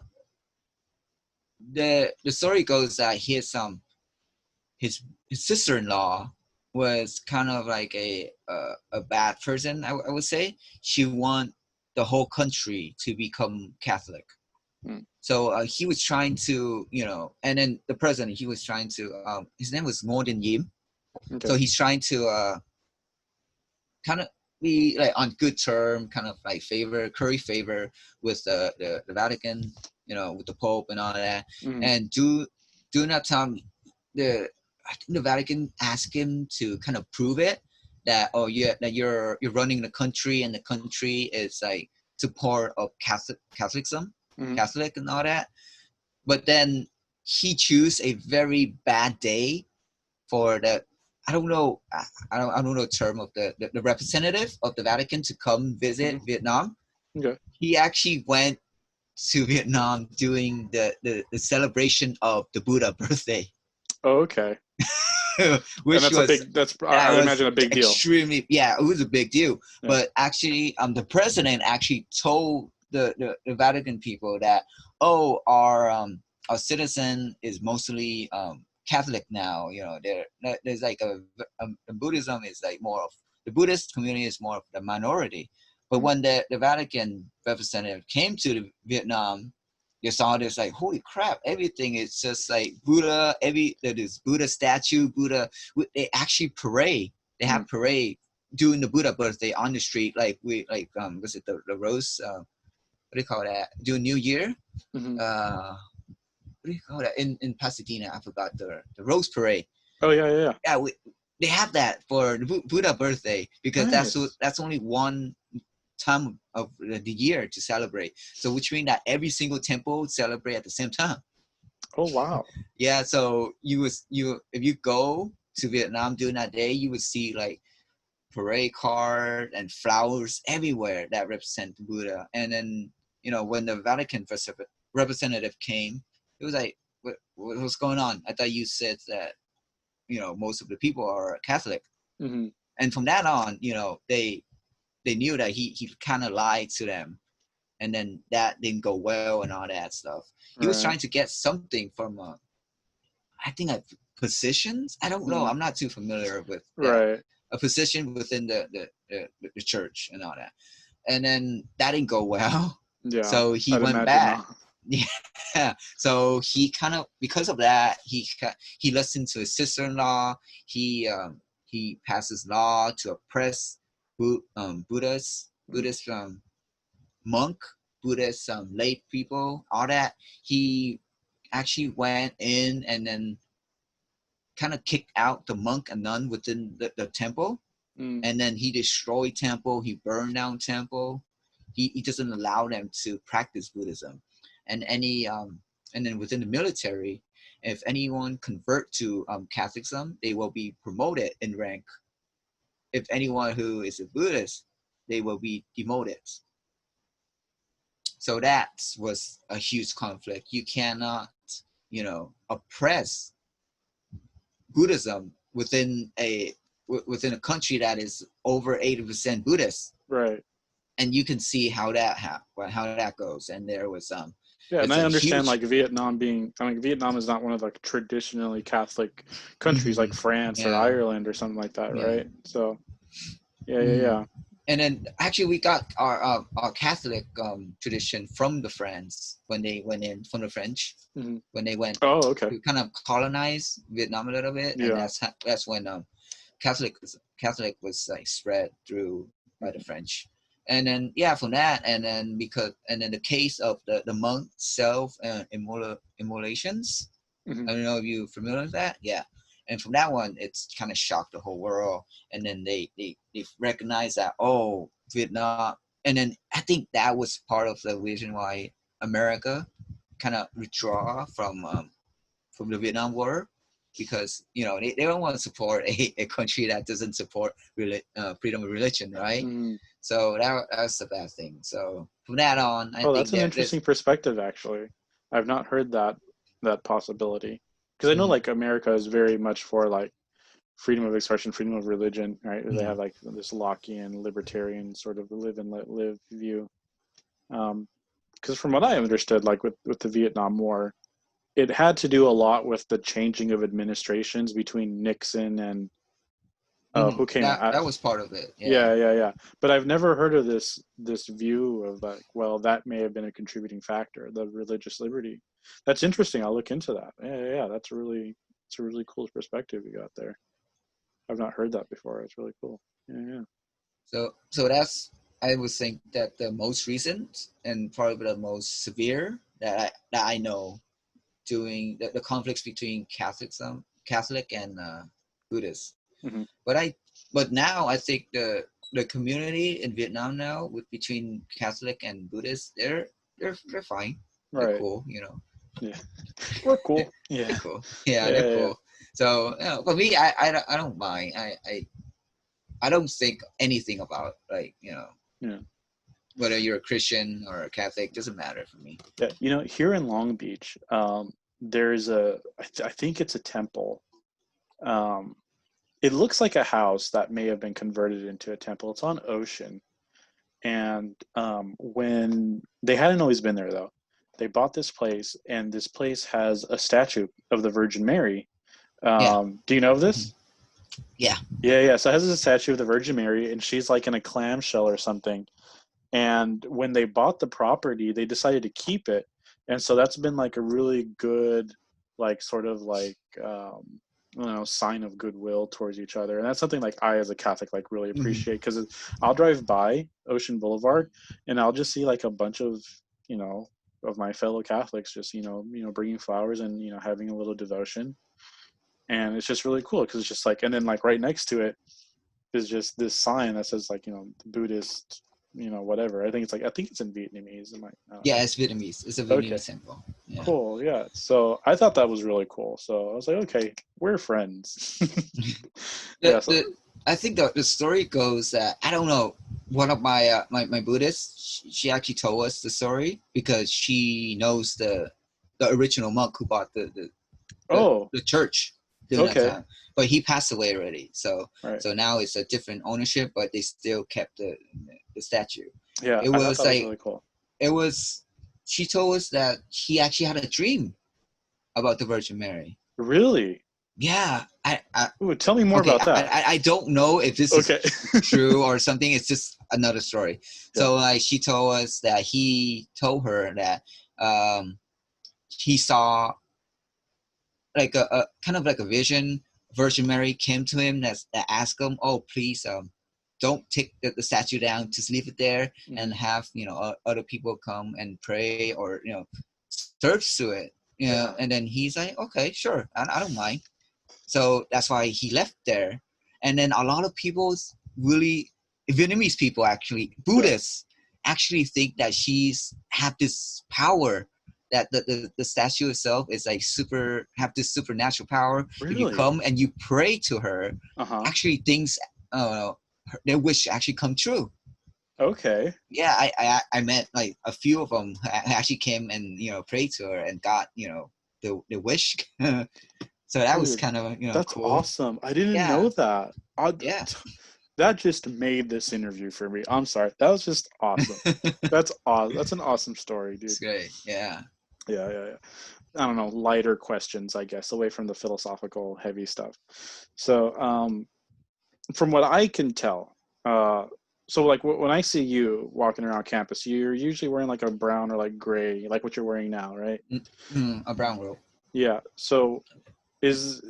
the story goes that his sister-in-law was kind of like a bad person. I would say she want the whole country to become Catholic. Hmm. So he was trying to, and then the president, he was trying to, his name was Ngô Yim. Okay. So he's trying to kind of be like on good term, kind of like curry favor with the Vatican, with the Pope and all that. Mm. And during that time, I think the Vatican asked him to kind of prove it that that you're running the country and the country is like support of Catholicism, Mm. Catholic and all that. But then he chose a very bad day for the I don't know the term of the representative of the Vatican to come visit Vietnam. Okay. He actually went to Vietnam doing the celebration of the Buddha birthday. Oh, okay. And Which I was imagine a big deal. extremely, it was a big deal. Yeah. But actually, the president actually told the Vatican people that, our citizen is mostly Catholic now. There's like the Buddhism is like more of the Buddhist community is more of the minority. But when the Vatican representative came to Vietnam, you saw this like, holy crap, everything is just like Buddha, there's Buddha statue, Buddha, they actually parade. They have parade during the Buddha birthday on the street, like was it the rose, what do you call that? During New Year? Mm-hmm. What do you call that? In Pasadena, I forgot the rose parade. Oh, yeah. Yeah, they have that for the Buddha birthday because Nice. that's only one time of the year to celebrate. So which means that every single temple celebrate at the same time. Oh, wow. Yeah, so if you go to Vietnam during that day, you would see like parade cars and flowers everywhere that represent Buddha. And then when the Vatican representative came, it was like, what's going on? I thought you said that most of the people are Catholic. Mm-hmm. And from that on, they knew that he kind of lied to them. and then that didn't go well and all that stuff. He was trying to get something from I think positions. I don't know. I'm not too familiar with right. a position within the church and all that. And then that didn't go well. Yeah, So he I'd went imagine back. not. Yeah. So he kind of, because of that, he listened to his sister-in-law. He passes law to oppress Buddhist monk, Buddhist lay people, all that. He actually went in and then kind of kicked out the monk and nun within the temple. And then he destroyed temple, he burned down temple. He doesn't allow them to practice Buddhism. And and then within the military, if anyone convert to Catholicism, they will be promoted in rank. If anyone who is a Buddhist, they will be demoted. So that was a huge conflict. You cannot, oppress Buddhism within a country that is over 80% Buddhist. Right. And you can see how that goes. And there was Yeah, and it's I a understand huge, like Vietnam being, I mean, Vietnam is not one of the traditionally Catholic countries like France or Ireland or something like that, right? So, yeah. And then actually we got our Catholic tradition from the French when they went in, from the French, when they went to kind of colonize Vietnam a little bit. And that's when Catholic was like spread through by the French. And then from that, and then the case of the monk self immolations. I don't know if you're familiar with that. Yeah. And from that one, it's kind of shocked the whole world. And then they recognize that, Vietnam. And then I think that was part of the reason why America kind of withdraw from the Vietnam War, because they don't want to support a country that doesn't support freedom of religion, right? So that's a bad thing. So from that on, I think that's an interesting perspective. Actually, I've not heard that possibility, because I know like America is very much for like freedom of expression, freedom of religion, right? They have like this Lockean libertarian sort of live and let live view. Because from what I understood, like with the Vietnam War, it had to do a lot with the changing of administrations between Nixon and who came out. That was part of it. Yeah. But I've never heard of this view of like, well, that may have been a contributing factor, the religious liberty. That's interesting. I'll look into that. Yeah. It's a really cool perspective you got there. I've not heard that before. It's really cool. Yeah. So that's, I would think that the most recent and probably the most severe that I know, doing the conflicts between Catholic and Buddhist. But now I think the community in Vietnam now, between Catholic and Buddhist, they're fine. Right. They're cool, Yeah. We're cool. Yeah. They're cool. Yeah, they're cool. So for me, I don't mind. I don't think anything about, like, whether you're a Christian or a Catholic, doesn't matter for me. Yeah, here in Long Beach, there's I think it's a temple. It looks like a house that may have been converted into a temple. It's on Ocean. And when they hadn't always been there, though, they bought this place, and this place has a statue of the Virgin Mary. Do you know of this? Yeah. So it has a statue of the Virgin Mary, and she's like in a clamshell or something. And when they bought the property, they decided to keep it. And so that's been like a really good, like, sort of like, sign of goodwill towards each other. And that's something like I, as a Catholic, like really appreciate, because I'll drive by Ocean Boulevard and I'll just see like a bunch of, of my fellow Catholics just, bringing flowers and, having a little devotion. And it's just really cool, because it's just like, and then like right next to it is just this sign that says like, the Buddhist, whatever. I think it's in Vietnamese. It's Vietnamese. It's a Vietnamese temple. Yeah. Cool. Yeah. So I thought that was really cool. So I was like, okay, we're friends. I think the story goes that, I don't know, one of my my Buddhists, she actually told us the story, because she knows the original monk who bought the church during that time. But he passed away already. So now it's a different ownership, but they still kept the statue. Yeah, it was like really cool. it was. She told us that he actually had a dream about the Virgin Mary. Really? Yeah, Ooh, tell me more okay. about that. I don't know if this is Okay. true or something. It's just another story. Yeah. So like she told us that he told her that he saw like a kind of like a vision. Virgin Mary came to him that asked him, "Oh, please, don't take the statue down. Just leave it there and have other people come and pray or search to it." Yeah. And then he's like, "Okay, sure, I don't mind." So that's why he left there. And then a lot of people, really Vietnamese people, actually Buddhists, actually think that she's have this power, that the statue itself is like have this supernatural power. If you Really? come and you pray to her, Uh-huh. actually things their wish actually come true. Okay. Yeah, I met like a few of them who actually came and prayed to her and got the wish. So that was Dude, kind of that's cool. awesome. I didn't Yeah, know that. yeah. That just made this interview for me. I'm sorry. That was just awesome. That's awesome. That's an awesome story, dude. It's great. Yeah. Yeah, yeah, yeah. I don't know, lighter questions, I guess, away from the philosophical heavy stuff. So, from what I can tell, so like when I see you walking around campus, you're usually wearing like a brown or like gray, like what you're wearing now, right? A brown robe. Yeah. So is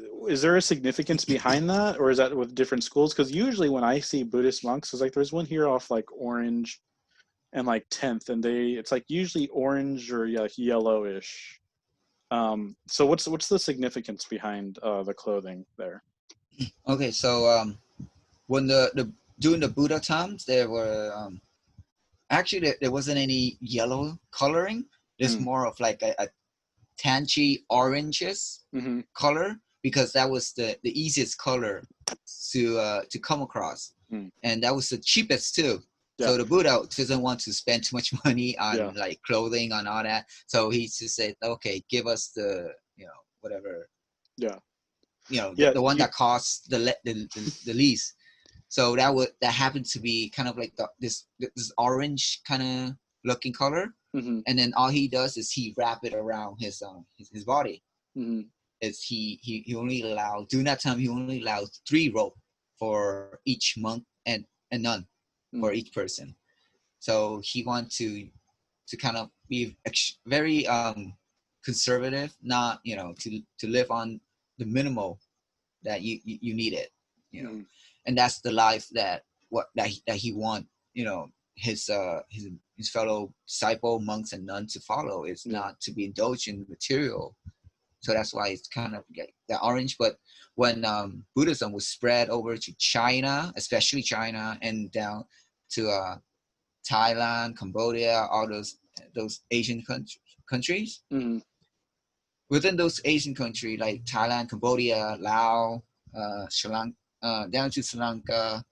there a significance behind that, or is that with different schools? Because usually when I see Buddhist monks, it's like there's one here off like Orange and like 10th, and it's like usually orange or like yellowish. So what's the significance behind the clothing there? Okay, so when the during the Buddha times, there were actually there wasn't any yellow coloring. There's Mm. more of like a tangy oranges Mm-hmm. color, because that was the easiest color to come across, Mm. and that was the cheapest too. Yeah. So the Buddha doesn't want to spend too much money on Yeah. like clothing and all that. So he just said, okay, give us the whatever Yeah. the, Yeah. the one that costs the least. So that happened to be kind of like this orange kind of looking color, Mm-hmm. and then all he does is he wrap it around his body. Mm-hmm. Is he only allowed during that time, he only allowed 3 rope for each monk and none for each person. So he want to kind of be very conservative, not to live on the minimal that you need it, Mm-hmm. and that's the life that he want his fellow disciple monks and nuns to follow. Is Yeah. not to be indulged in material. So that's why it's kind of like the orange. But when Buddhism was spread over to China, especially China, and down to Thailand, Cambodia, all those Asian countries. Mm-hmm. Within those Asian countries like Thailand, Cambodia, Laos, Sri Lanka, down to Sri Lanka,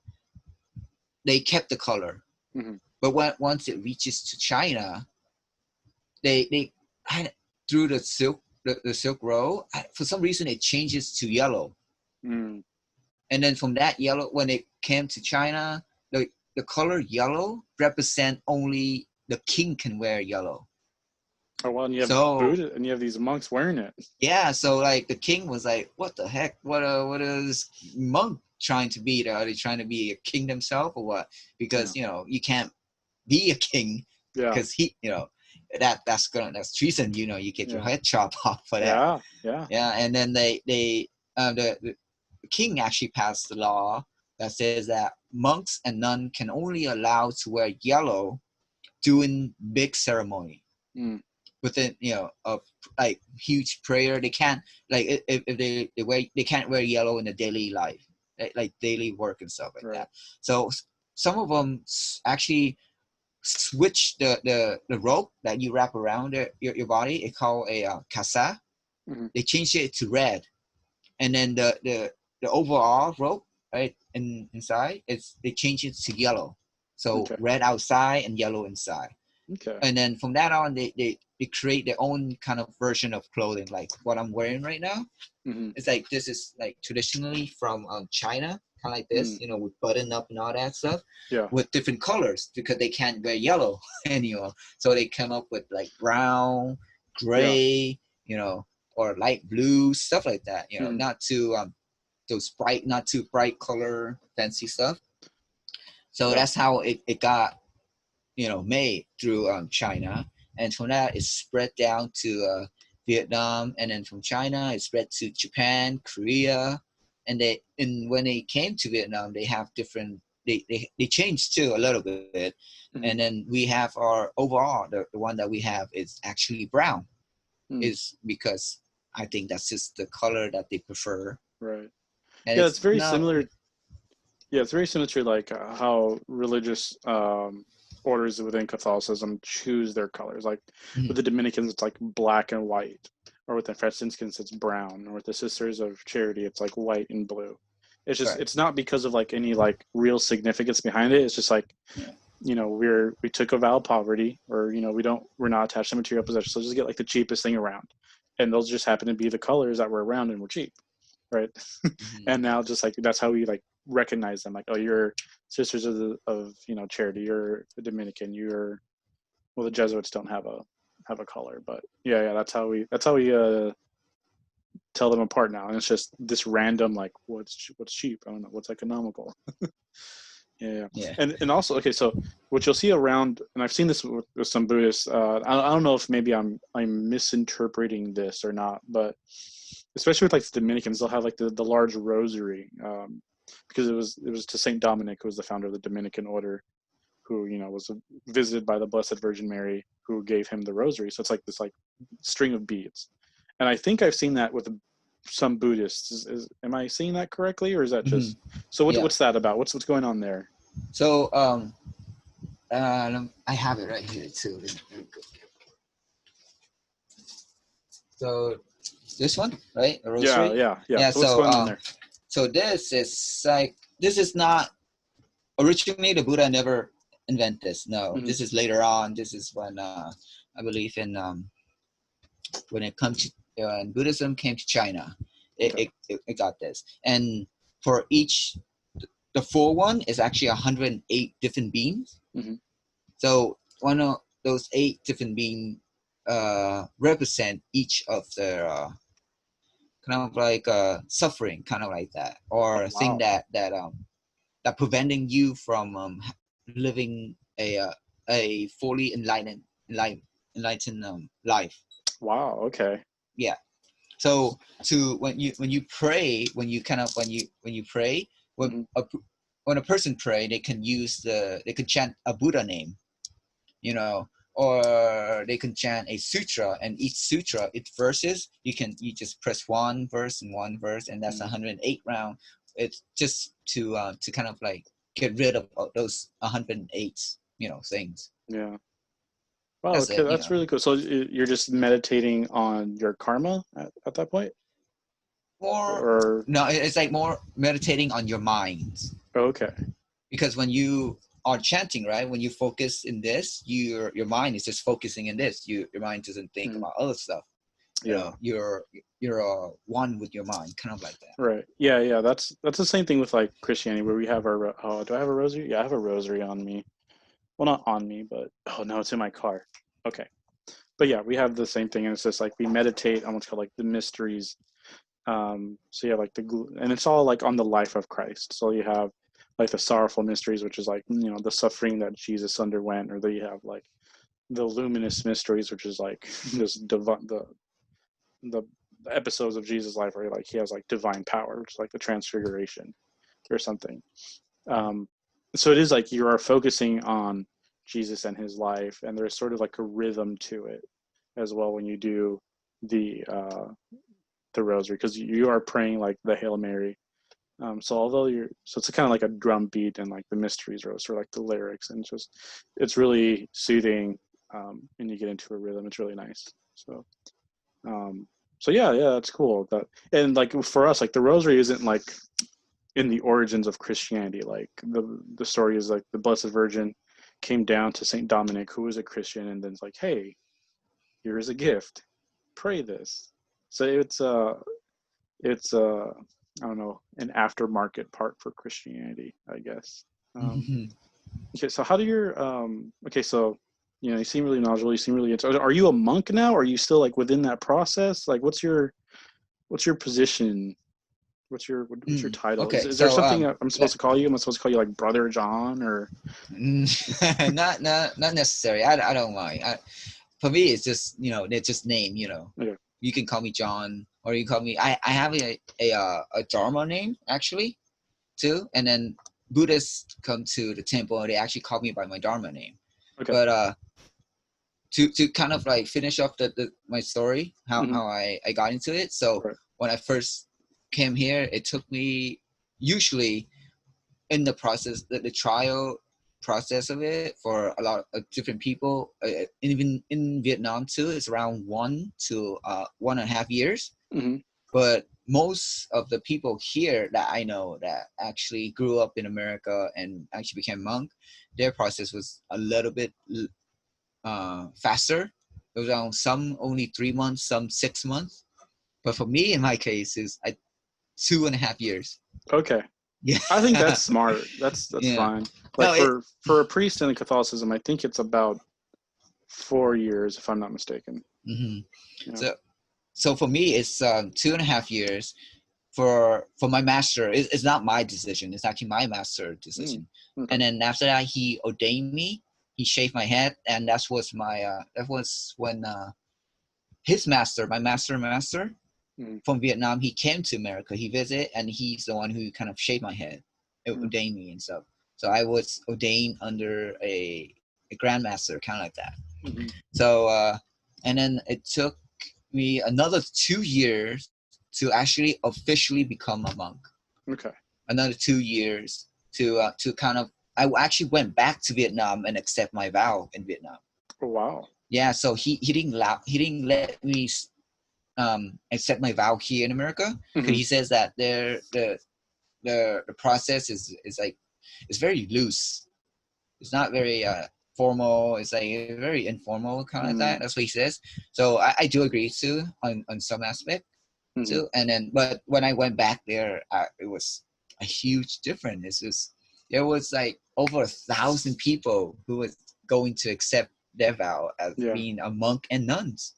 they kept the color. Mm-hmm. But once it reaches to China, they through the Silk Road, for some reason it changes to yellow. Mm-hmm. And then from that yellow, when it came to China, the color yellow represent only the king can wear yellow. Oh, well, and you have So Buddha, and you have these monks wearing it. yeah, so like the king was like, "What the heck? What is monk trying to be? Are they trying to be a king themselves or what? Because you can't be a king Yeah. because that's treason. You get your head chopped off for that. Yeah. Yeah. Yeah, and then the king actually passed the law that says that monks and nuns can only allow to wear yellow during big ceremony. Mm. Within of like huge prayer, they can't like if they can't wear yellow in the daily life, like daily work and stuff like that. So some of them actually switch the rope that you wrap around your body. It's called a kasa. Mm-hmm. They changed it to red, and then the overall rope right inside they change it to yellow. So red outside and yellow inside. Okay. And then from that on, they create their own kind of version of clothing, like what I'm wearing right now. Mm-hmm. It's like, this is like traditionally from China, kind of like this, Mm. you know, with button up and all that stuff, Yeah. with different colors, because they can't wear yellow anymore. So they come up with like brown, Yeah. gray, you know, or light blue, stuff like that. You know, Mm-hmm. not too not too bright color, fancy stuff. So Yeah. that's how it got, you know, made through China, and from that it spread down to Vietnam, and then from China it spread to Japan, Korea, and when they came to Vietnam, they have different. They changed too a little bit, Mm-hmm. and then we have our overall, the one that we have is actually brown, Mm. is because I think that's just the color that they prefer, Right. and Yeah, it's it's very not. similar. Yeah, it's very similar to like how religious orders within Catholicism choose their colors. Like with Mhm. the Dominicans, it's like black and white, or with the Franciscans, it's brown, or with the Sisters of Charity, it's like white and blue. It's just Right. it's not because of like any like real significance behind it. It's just like, Yeah. we took a vow of poverty, or we're not attached to material possessions, so just get like the cheapest thing around, and those just happen to be the colors that were around and were cheap, right? Mhm. And now just like that's how we like recognize them, like, oh, you're Sisters of Charity, you're a Dominican, you're, well, the Jesuits don't have a color, but yeah, that's how we tell them apart now. And it's just this random, like, what's cheap, I don't know, what's economical. Yeah. Yeah. And also, okay, so what you'll see around, and I've seen this with some Buddhists. I don't know if maybe I'm misinterpreting this or not, but especially with like the Dominicans, they'll have like the large rosary, because it was to Saint Dominic, who was the founder of the Dominican order, who was visited by the Blessed Virgin Mary, who gave him the rosary. So it's like this like string of beads, and I think I've seen that with some Buddhists. Am I seeing that correctly, or is that Hmm. just so? Yeah. What's that about? What's going on there? So I have it right here too. Let me go. So this one, right? A Yeah, rosary. yeah, yeah. Yeah. So what's So going on there? so this is like, this is not originally, the Buddha never invented this. No, Hmm. this is later on. This is when I believe in when it comes to when Buddhism came to China, Okay. it got this. And for each, the full one is actually 108 different beings. Hmm. So one of those 8 different beings represent each of their kind of like suffering, kind of like that, Oh, or thing wow. that preventing you from living a fully enlightened life. Wow. Okay. Yeah. So to when you pray, when you pray, when Hmm. when a person pray, they can chant a Buddha name, you know, or they can chant a sutra, and each sutra, its verses, you just press one verse and one verse, and that's Hmm. 108 round. It's just to kind of like get rid of those 108, things. Yeah. Wow. That's Okay, it, that's really cool. So you're just meditating on your karma at that point, More, or no, it's like more meditating on your mind, okay. because when you are chanting, right, when you focus in this, your mind is just focusing in this. Your mind doesn't think Hmm. about other stuff. Yeah. You're one with your mind, kind of like that. Right. Yeah. Yeah. That's the same thing with like Christianity, where we have our. Oh, do I have a rosary? Yeah, I have a rosary on me. Well, not on me, but oh no, it's in my car. Okay. But yeah, we have the same thing, and it's just like we meditate on what's called like the mysteries. So you have like and it's all like on the life of Christ. So you have like the sorrowful mysteries, which is like the suffering that Jesus underwent, or you have like the luminous mysteries, which is like just the episodes of Jesus' life where like he has like divine power, which is like the transfiguration or something. Um, so it is like you are focusing on Jesus and his life, and there's sort of like a rhythm to it as well when you do the rosary, because you are praying like the Hail Mary. So it's kind of like a drum beat, and like the mysteries rose, or like the lyrics, and it's really soothing, and you get into a rhythm. It's really nice. Um, so yeah, that's cool. And like for us, like the rosary isn't like in the origins of Christianity. Like the story is like the Blessed Virgin came down to Saint Dominic, who was a Christian, and then it's like, hey, here's a gift, pray this. So it's I don't know, an aftermarket part for Christianity, I guess. Um, okay, so how do your okay, so you seem really knowledgeable, you seem really into. Are you a monk now? Or are you still like within that process? Like, what's your position? What's your title? Okay, Is there so something I'm supposed to call you? Am I supposed to call you like Brother John or? not necessary. I don't mind. For me, it's just it's just name. Okay. You can call me John, or you call me. I have a Dharma name actually, too. And then Buddhists come to the temple and they actually call me by my Dharma name. Okay. But to kind of like finish off my story, how I got into it. So Right. when I first came here, it took me usually in the process, the trial process of it for a lot of different people, even in Vietnam too, it's around 1.5 years. Mm-hmm. But most of the people here that I know that actually grew up in America and actually became monk, their process was a little bit faster. It was around some only 3 months, some 6 months. But for me, in my case, is 2.5 years. Okay. Yeah, I think that's smart. That's yeah. fine. Like for a priest in Catholicism, I think it's about 4 years, if I'm not mistaken. Mm-hmm. So for me, it's 2.5 years. For my master, it's not my decision. It's actually my master decision. Okay. And then after that, he ordained me. He shaved my head, and that was when his master, my master from Vietnam, he came to America. He visited, and he's the one who kind of shaved my head, ordained me and stuff. So I was ordained under a grandmaster, kind of like that. Mm-hmm. So and then it took me another 2 years to actually officially become a monk. Okay. Another 2 years to kind of. I actually went back to Vietnam and accept my vow in Vietnam. Oh, wow. Yeah, so he didn't let me accept my vow here in America because he says that the process is like it's very loose. It's not very formal. It's like very informal kind of that. That's what he says. So I do agree too on some aspect too. And then but when I went back there, it was a huge difference. It's just there was like over 1,000 people who was going to accept their vow as being a monk and nuns.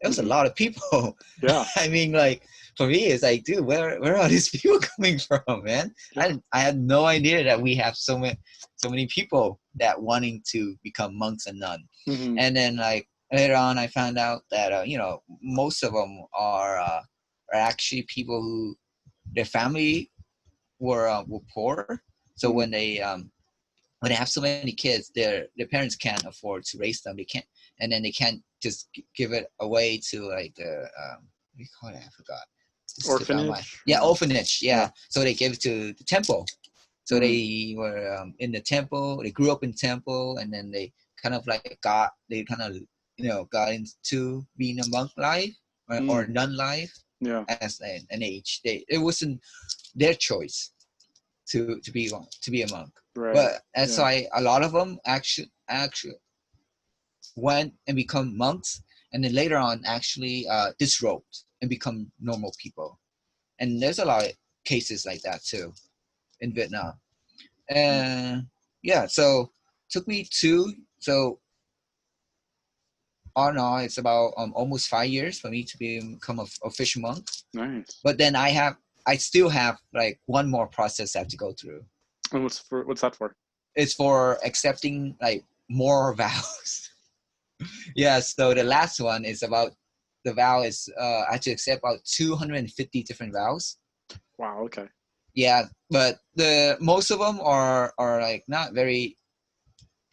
It was a lot of people. Yeah. I mean, like for me, it's like, dude, where are these people coming from, man? Yeah. I had no idea that we have so many people that wanting to become monks and nuns. And then like later on, I found out that most of them are actually people who their family were poor. So when they have so many kids, their parents can't afford to raise them. They can't, and then they can't just give it away to like the what do you call it? I forgot. Orphanage. Orphanage. Yeah. So they gave it to the temple. So they were in the temple. They grew up in temple, and then they kind of like got into being a monk life or nun life. Yeah. As an age, it wasn't their choice to be a monk. Right. But that's why a lot of them actually went and become monks, and then later on actually disrobed and become normal people. And there's a lot of cases like that too in Vietnam. So took me it's about almost 5 years for me to become a official monk. Nice. But then I still have like one more process I have to go through. And what's that for? It's for accepting like more vows. Yeah, so the last one is about the vow is I have to accept about 250 different vows. Wow, okay. Yeah, but the most of them are like not very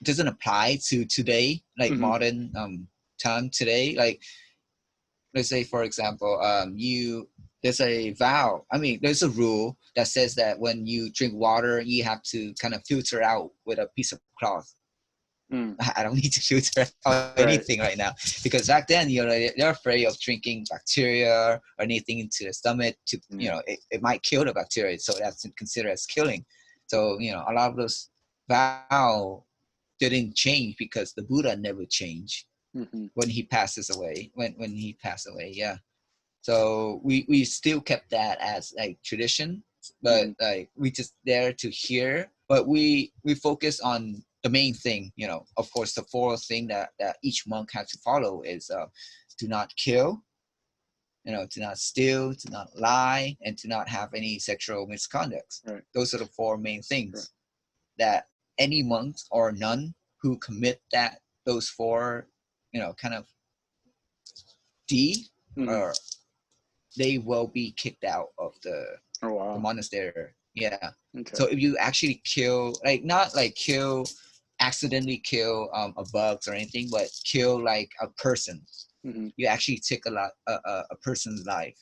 doesn't apply to today, like modern time today. Like let's say for example, there's a vow. I mean, there's a rule that says that when you drink water, you have to kind of filter out with a piece of cloth. I don't need to filter out anything right now because back then, they're afraid of drinking bacteria or anything into the stomach. It might kill the bacteria, so that's considered as killing. So a lot of those vow didn't change because the Buddha never changed Mm-hmm. when he passes away. When he passed away, yeah. So we still kept that as like tradition, but like we just there to hear. But we focus on the main thing. You know, of course, the fourth thing that each monk has to follow is do not kill. You know, to not steal, to not lie, and to not have any sexual misconducts. Right. Those are the four main things Right. that any monk or nun who commit those four, you know, kind of deed, or they will be kicked out of the monastery. Yeah. Okay. So if you actually kill, like not like accidentally kill a bugs or anything, but kill like a person, you actually take a person's life,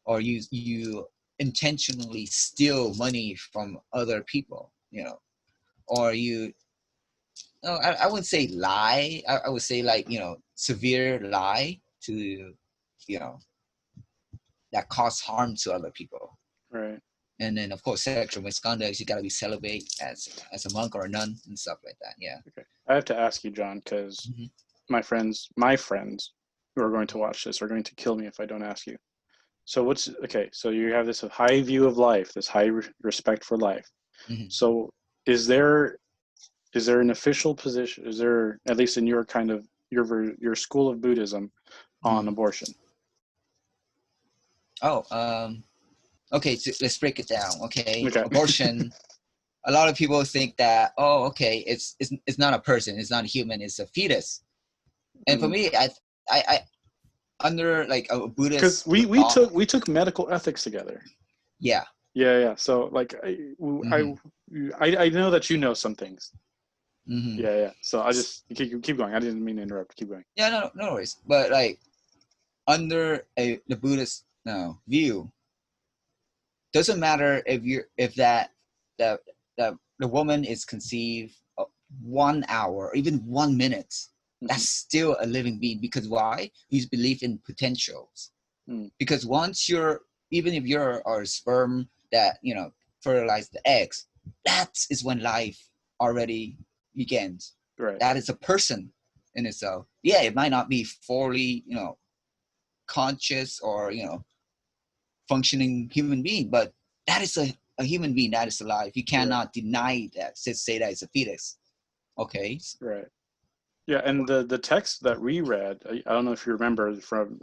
or you intentionally steal money from other people, you know, or you. No, I wouldn't say lie. I would say like, you know, severe lie to, you know, that cause harm to other people. Right. And then of course sexual misconduct, you got to be celibate as a monk or a nun and stuff like that. Yeah. Okay. I have to ask you, John, because my friends who are going to watch this are going to kill me if I don't ask you. So so you have this high view of life, this high respect for life. So is there an official position? Is there, at least in your kind of your school of Buddhism, on abortion? Okay, so let's break it down. Okay. Abortion. A lot of people think that, oh, okay, it's not a person, it's not a human, it's a fetus. And for me, I under like a Buddhist, because we took medical ethics together. Yeah. So like I know that you know some things. Yeah. So I just keep going. I didn't mean to interrupt. Keep going. Yeah, no worries. But like under the Buddhist view, doesn't matter if the woman is conceived 1 hour or even 1 minute. That's still a living being. Because why? We believe in potentials. Because once even if you're a sperm that, you know, fertilize the eggs, that is when life already begins. Right. That is a person in itself. Yeah, it might not be fully, you know, conscious or, you know, functioning human being, but that is a human being that is alive. You cannot deny that. Say that it's a fetus. Okay. Right. Yeah, and the text that we read, I don't know if you remember, from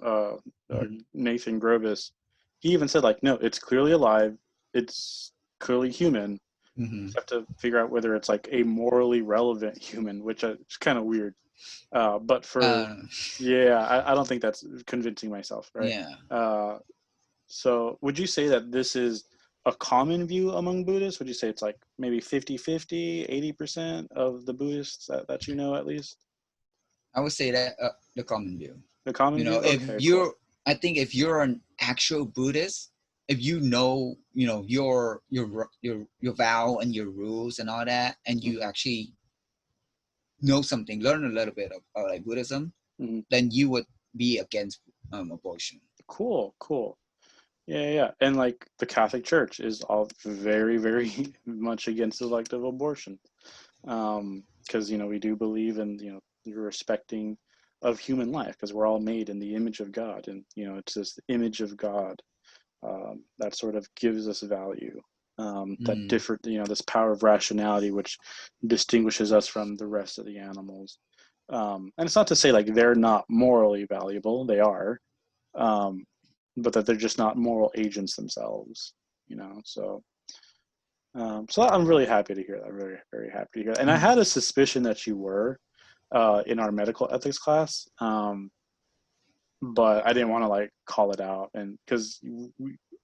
Nathan Grovis, he even said like, no, it's clearly alive, it's clearly human. You have to figure out whether it's like a morally relevant human, which is kind of weird. But for I don't think that's convincing myself, right? Yeah. So would you say that this is a common view among Buddhists? Would you say it's like maybe 50-50, 80% of the Buddhists that you know, at least? I would say that the common view. The common view? If you're, I think if you're an actual Buddhist, if you know your vow and your rules and all that, and you actually know something, learn a little bit of like Buddhism, then you would be against abortion. Cool. Yeah. And like the Catholic Church is all very, very much against elective abortion. Because, you know, we do believe in, you know, the respecting of human life, because we're all made in the image of God. And, you know, it's this image of God that sort of gives us value. That different, you know, this power of rationality, which distinguishes us from the rest of the animals. And it's not to say like they're not morally valuable, they are, but that they're just not moral agents themselves, you know. So I'm really happy to hear that. I'm very, very happy to hear that. And I had a suspicion that you were in our medical ethics class, but I didn't want to like call it out, and because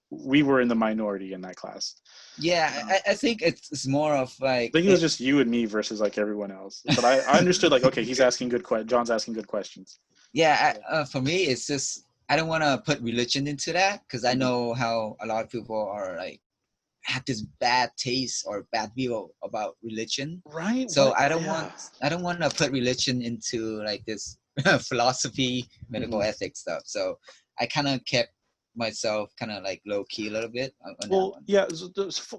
we were in the minority in that class. Yeah, I think it's more of like, I think it was just you and me versus like everyone else. But I understood like, okay, he's asking John's asking good questions. Yeah, for me, it's just I don't want to put religion into that, because I know how a lot of people are like have this bad taste or bad view about religion. Right. So I don't want to put religion into like this philosophy, medical ethics stuff. So I kind of kept myself kind of like low key a little bit on that one. Yeah,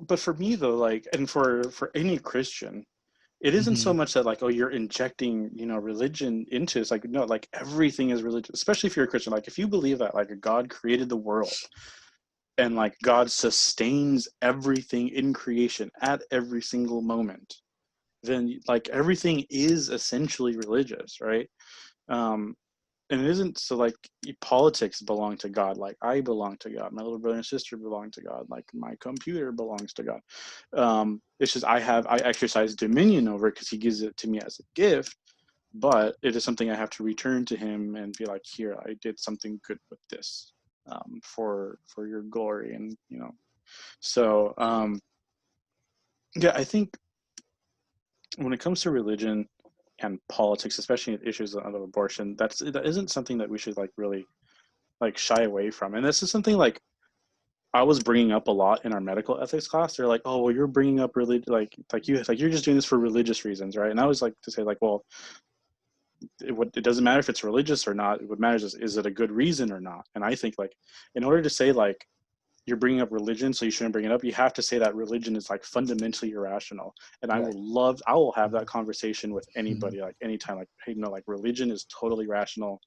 but for me though, like, and for any Christian, it isn't so Mm-hmm. much that like, oh, you're injecting, you know, religion into it. It's like, no, like everything is religious, especially if you're a Christian. Like if you believe that like God created the world and like God sustains everything in creation at every single moment, then like everything is essentially religious, right? Um, and it isn't so like politics belong to God, like I belong to God, my little brother and sister belong to God, like my computer belongs to God. It's just I exercise dominion over it because he gives it to me as a gift, but it is something I have to return to him and be like, here, I did something good with this, for your glory. And you know, so yeah, I think when it comes to religion and politics, especially issues of abortion, that isn't something that we should like really like shy away from. And this is something like I was bringing up a lot in our medical ethics class. They're like, "Oh, well, you're bringing up religion, like you're just doing this for religious reasons, right?" And I was like to say, like, well, it doesn't matter if it's religious or not. What matters is it a good reason or not? And I think like in order to say like you're bringing up religion, so you shouldn't bring it up. You have to say that religion is like fundamentally irrational. And Right. I will have that conversation with Mm-hmm. anybody, like anytime, like, hey, no, like religion is totally rational.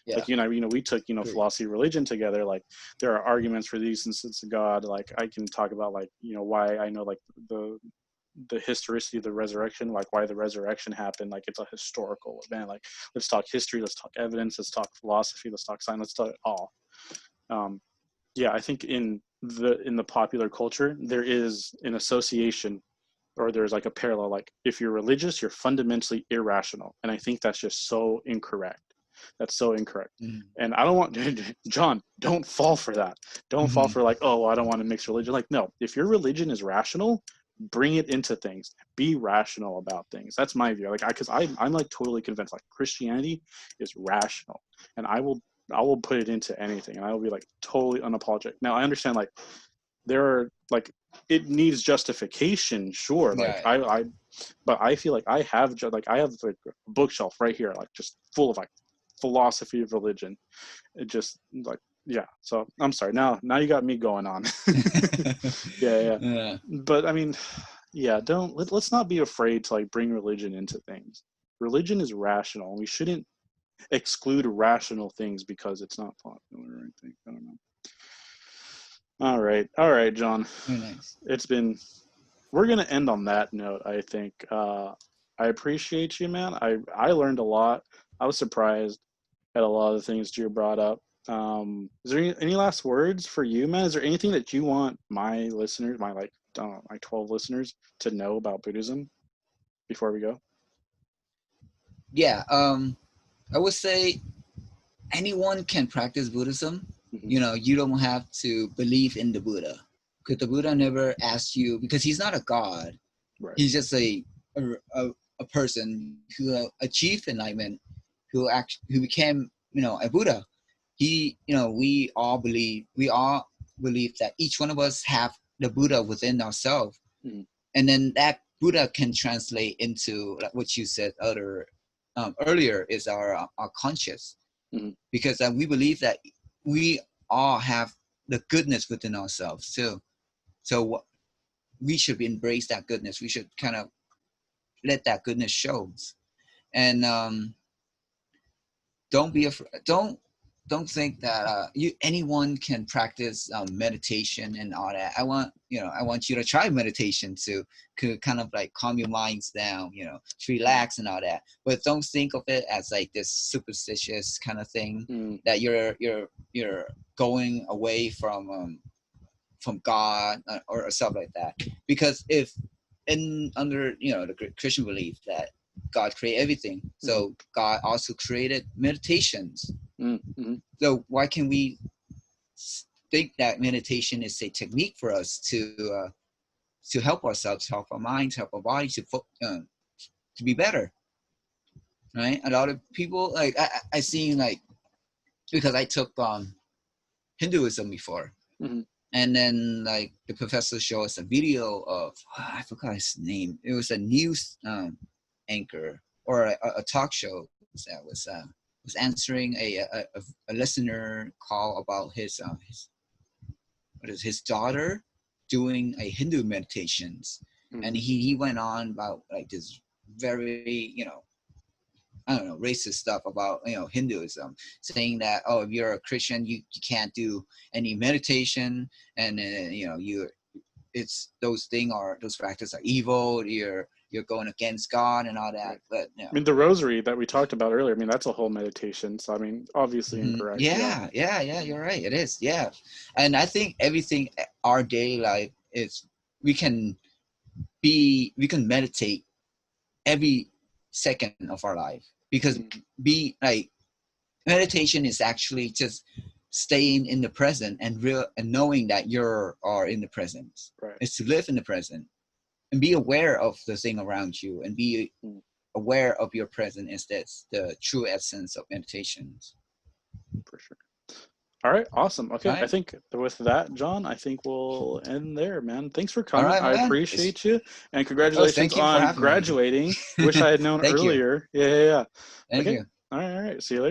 Yeah. Like, you know, we took, you know, Agree. philosophy, religion together. Like there are arguments for these instances of God. Like I can talk about like, you know, why I know like the historicity of the resurrection, like why the resurrection happened. Like it's a historical event. Like let's talk history, let's talk evidence, let's talk philosophy, let's talk science, let's talk it all. Um, yeah, I think in the popular culture there is an association, or there's like a parallel. Like if you're religious, you're fundamentally irrational, and I think that's just so incorrect. That's so incorrect. Mm-hmm. And I don't want John, don't fall for that. Don't fall Mm-hmm. for like, oh, well, I don't want to mix religion. Like, no, if your religion is rational, bring it into things. Be rational about things. That's my view. Like, because I'm like totally convinced. Like, Christianity is rational, and I will put it into anything, and I will be like totally unapologetic. Now, I understand like there are like it needs justification, sure. Like Yeah. I but I feel like I have like a bookshelf right here, like just full of like philosophy of religion. It just like yeah. So I'm sorry. Now you got me going on. Yeah, yeah. Yeah. But I mean, yeah. Let's not be afraid to like bring religion into things. Religion is rational, and we shouldn't exclude rational things because it's not popular. I think I don't know. All right, John. Very nice. It's been. We're gonna end on that note. I think. I appreciate you, man. I learned a lot. I was surprised at a lot of the things you brought up. Is there any last words for you, man? Is there anything that you want my listeners, my like my 12 listeners, to know about Buddhism before we go? Yeah. I would say anyone can practice Buddhism. Hmm. You know, you don't have to believe in the Buddha, because the Buddha never asked you, because he's not a god. Right. He's just a, a, a person who achieved enlightenment, who became, you know, a Buddha. You know, we all believe that each one of us have the Buddha within ourselves, Hmm. and then that Buddha can translate into like what you said earlier, is our conscious, Hmm. because we believe that we all have the goodness within ourselves too. So we should embrace that goodness. We should kind of let that goodness shows, and don't be afraid. Don't think that anyone can practice meditation and all that. I want you to try meditation to kind of like calm your minds down, you know, to relax and all that. But don't think of it as like this superstitious kind of thing, Hmm. that you're going away from God, or stuff like that. Because if under, you know, the Christian belief that God created everything, Hmm. so God also created meditations. Hmm. So why can we think that meditation is a technique for us to help ourselves, help our minds, help our bodies to be better, right? A lot of people, like I seen, like, because I took Hinduism before, Hmm. and then like the professor showed us a video of, I forgot his name. It was a news anchor, or a talk show that was answering a listener call about his daughter doing a Hindu meditations, and Hmm. he went on about like this very, I don't know, racist stuff about, Hinduism, saying that, oh, if you're a Christian, you can't do any meditation, and those practices are evil. You're going against God and all that. Right. But I mean, the rosary that we talked about earlier, I mean, that's a whole meditation. So, I mean, obviously incorrect. yeah, you're right. It is. Yeah. And I think everything, our daily life is, we can meditate every second of our life, because meditation is actually just staying in the present and knowing that are in the present. Right. It's to live in the present and be aware of the thing around you, and be aware of your present. Is that's the true essence of meditations. For sure. All right, awesome. Okay, Right. I think with that, John, I think we'll end there, man. Thanks for All coming. right, I man. appreciate you, and Oh, congratulations thank you for on having me. graduating. Wish I had known Thank you. earlier. Yeah. Thank Okay. you. All right. See you later.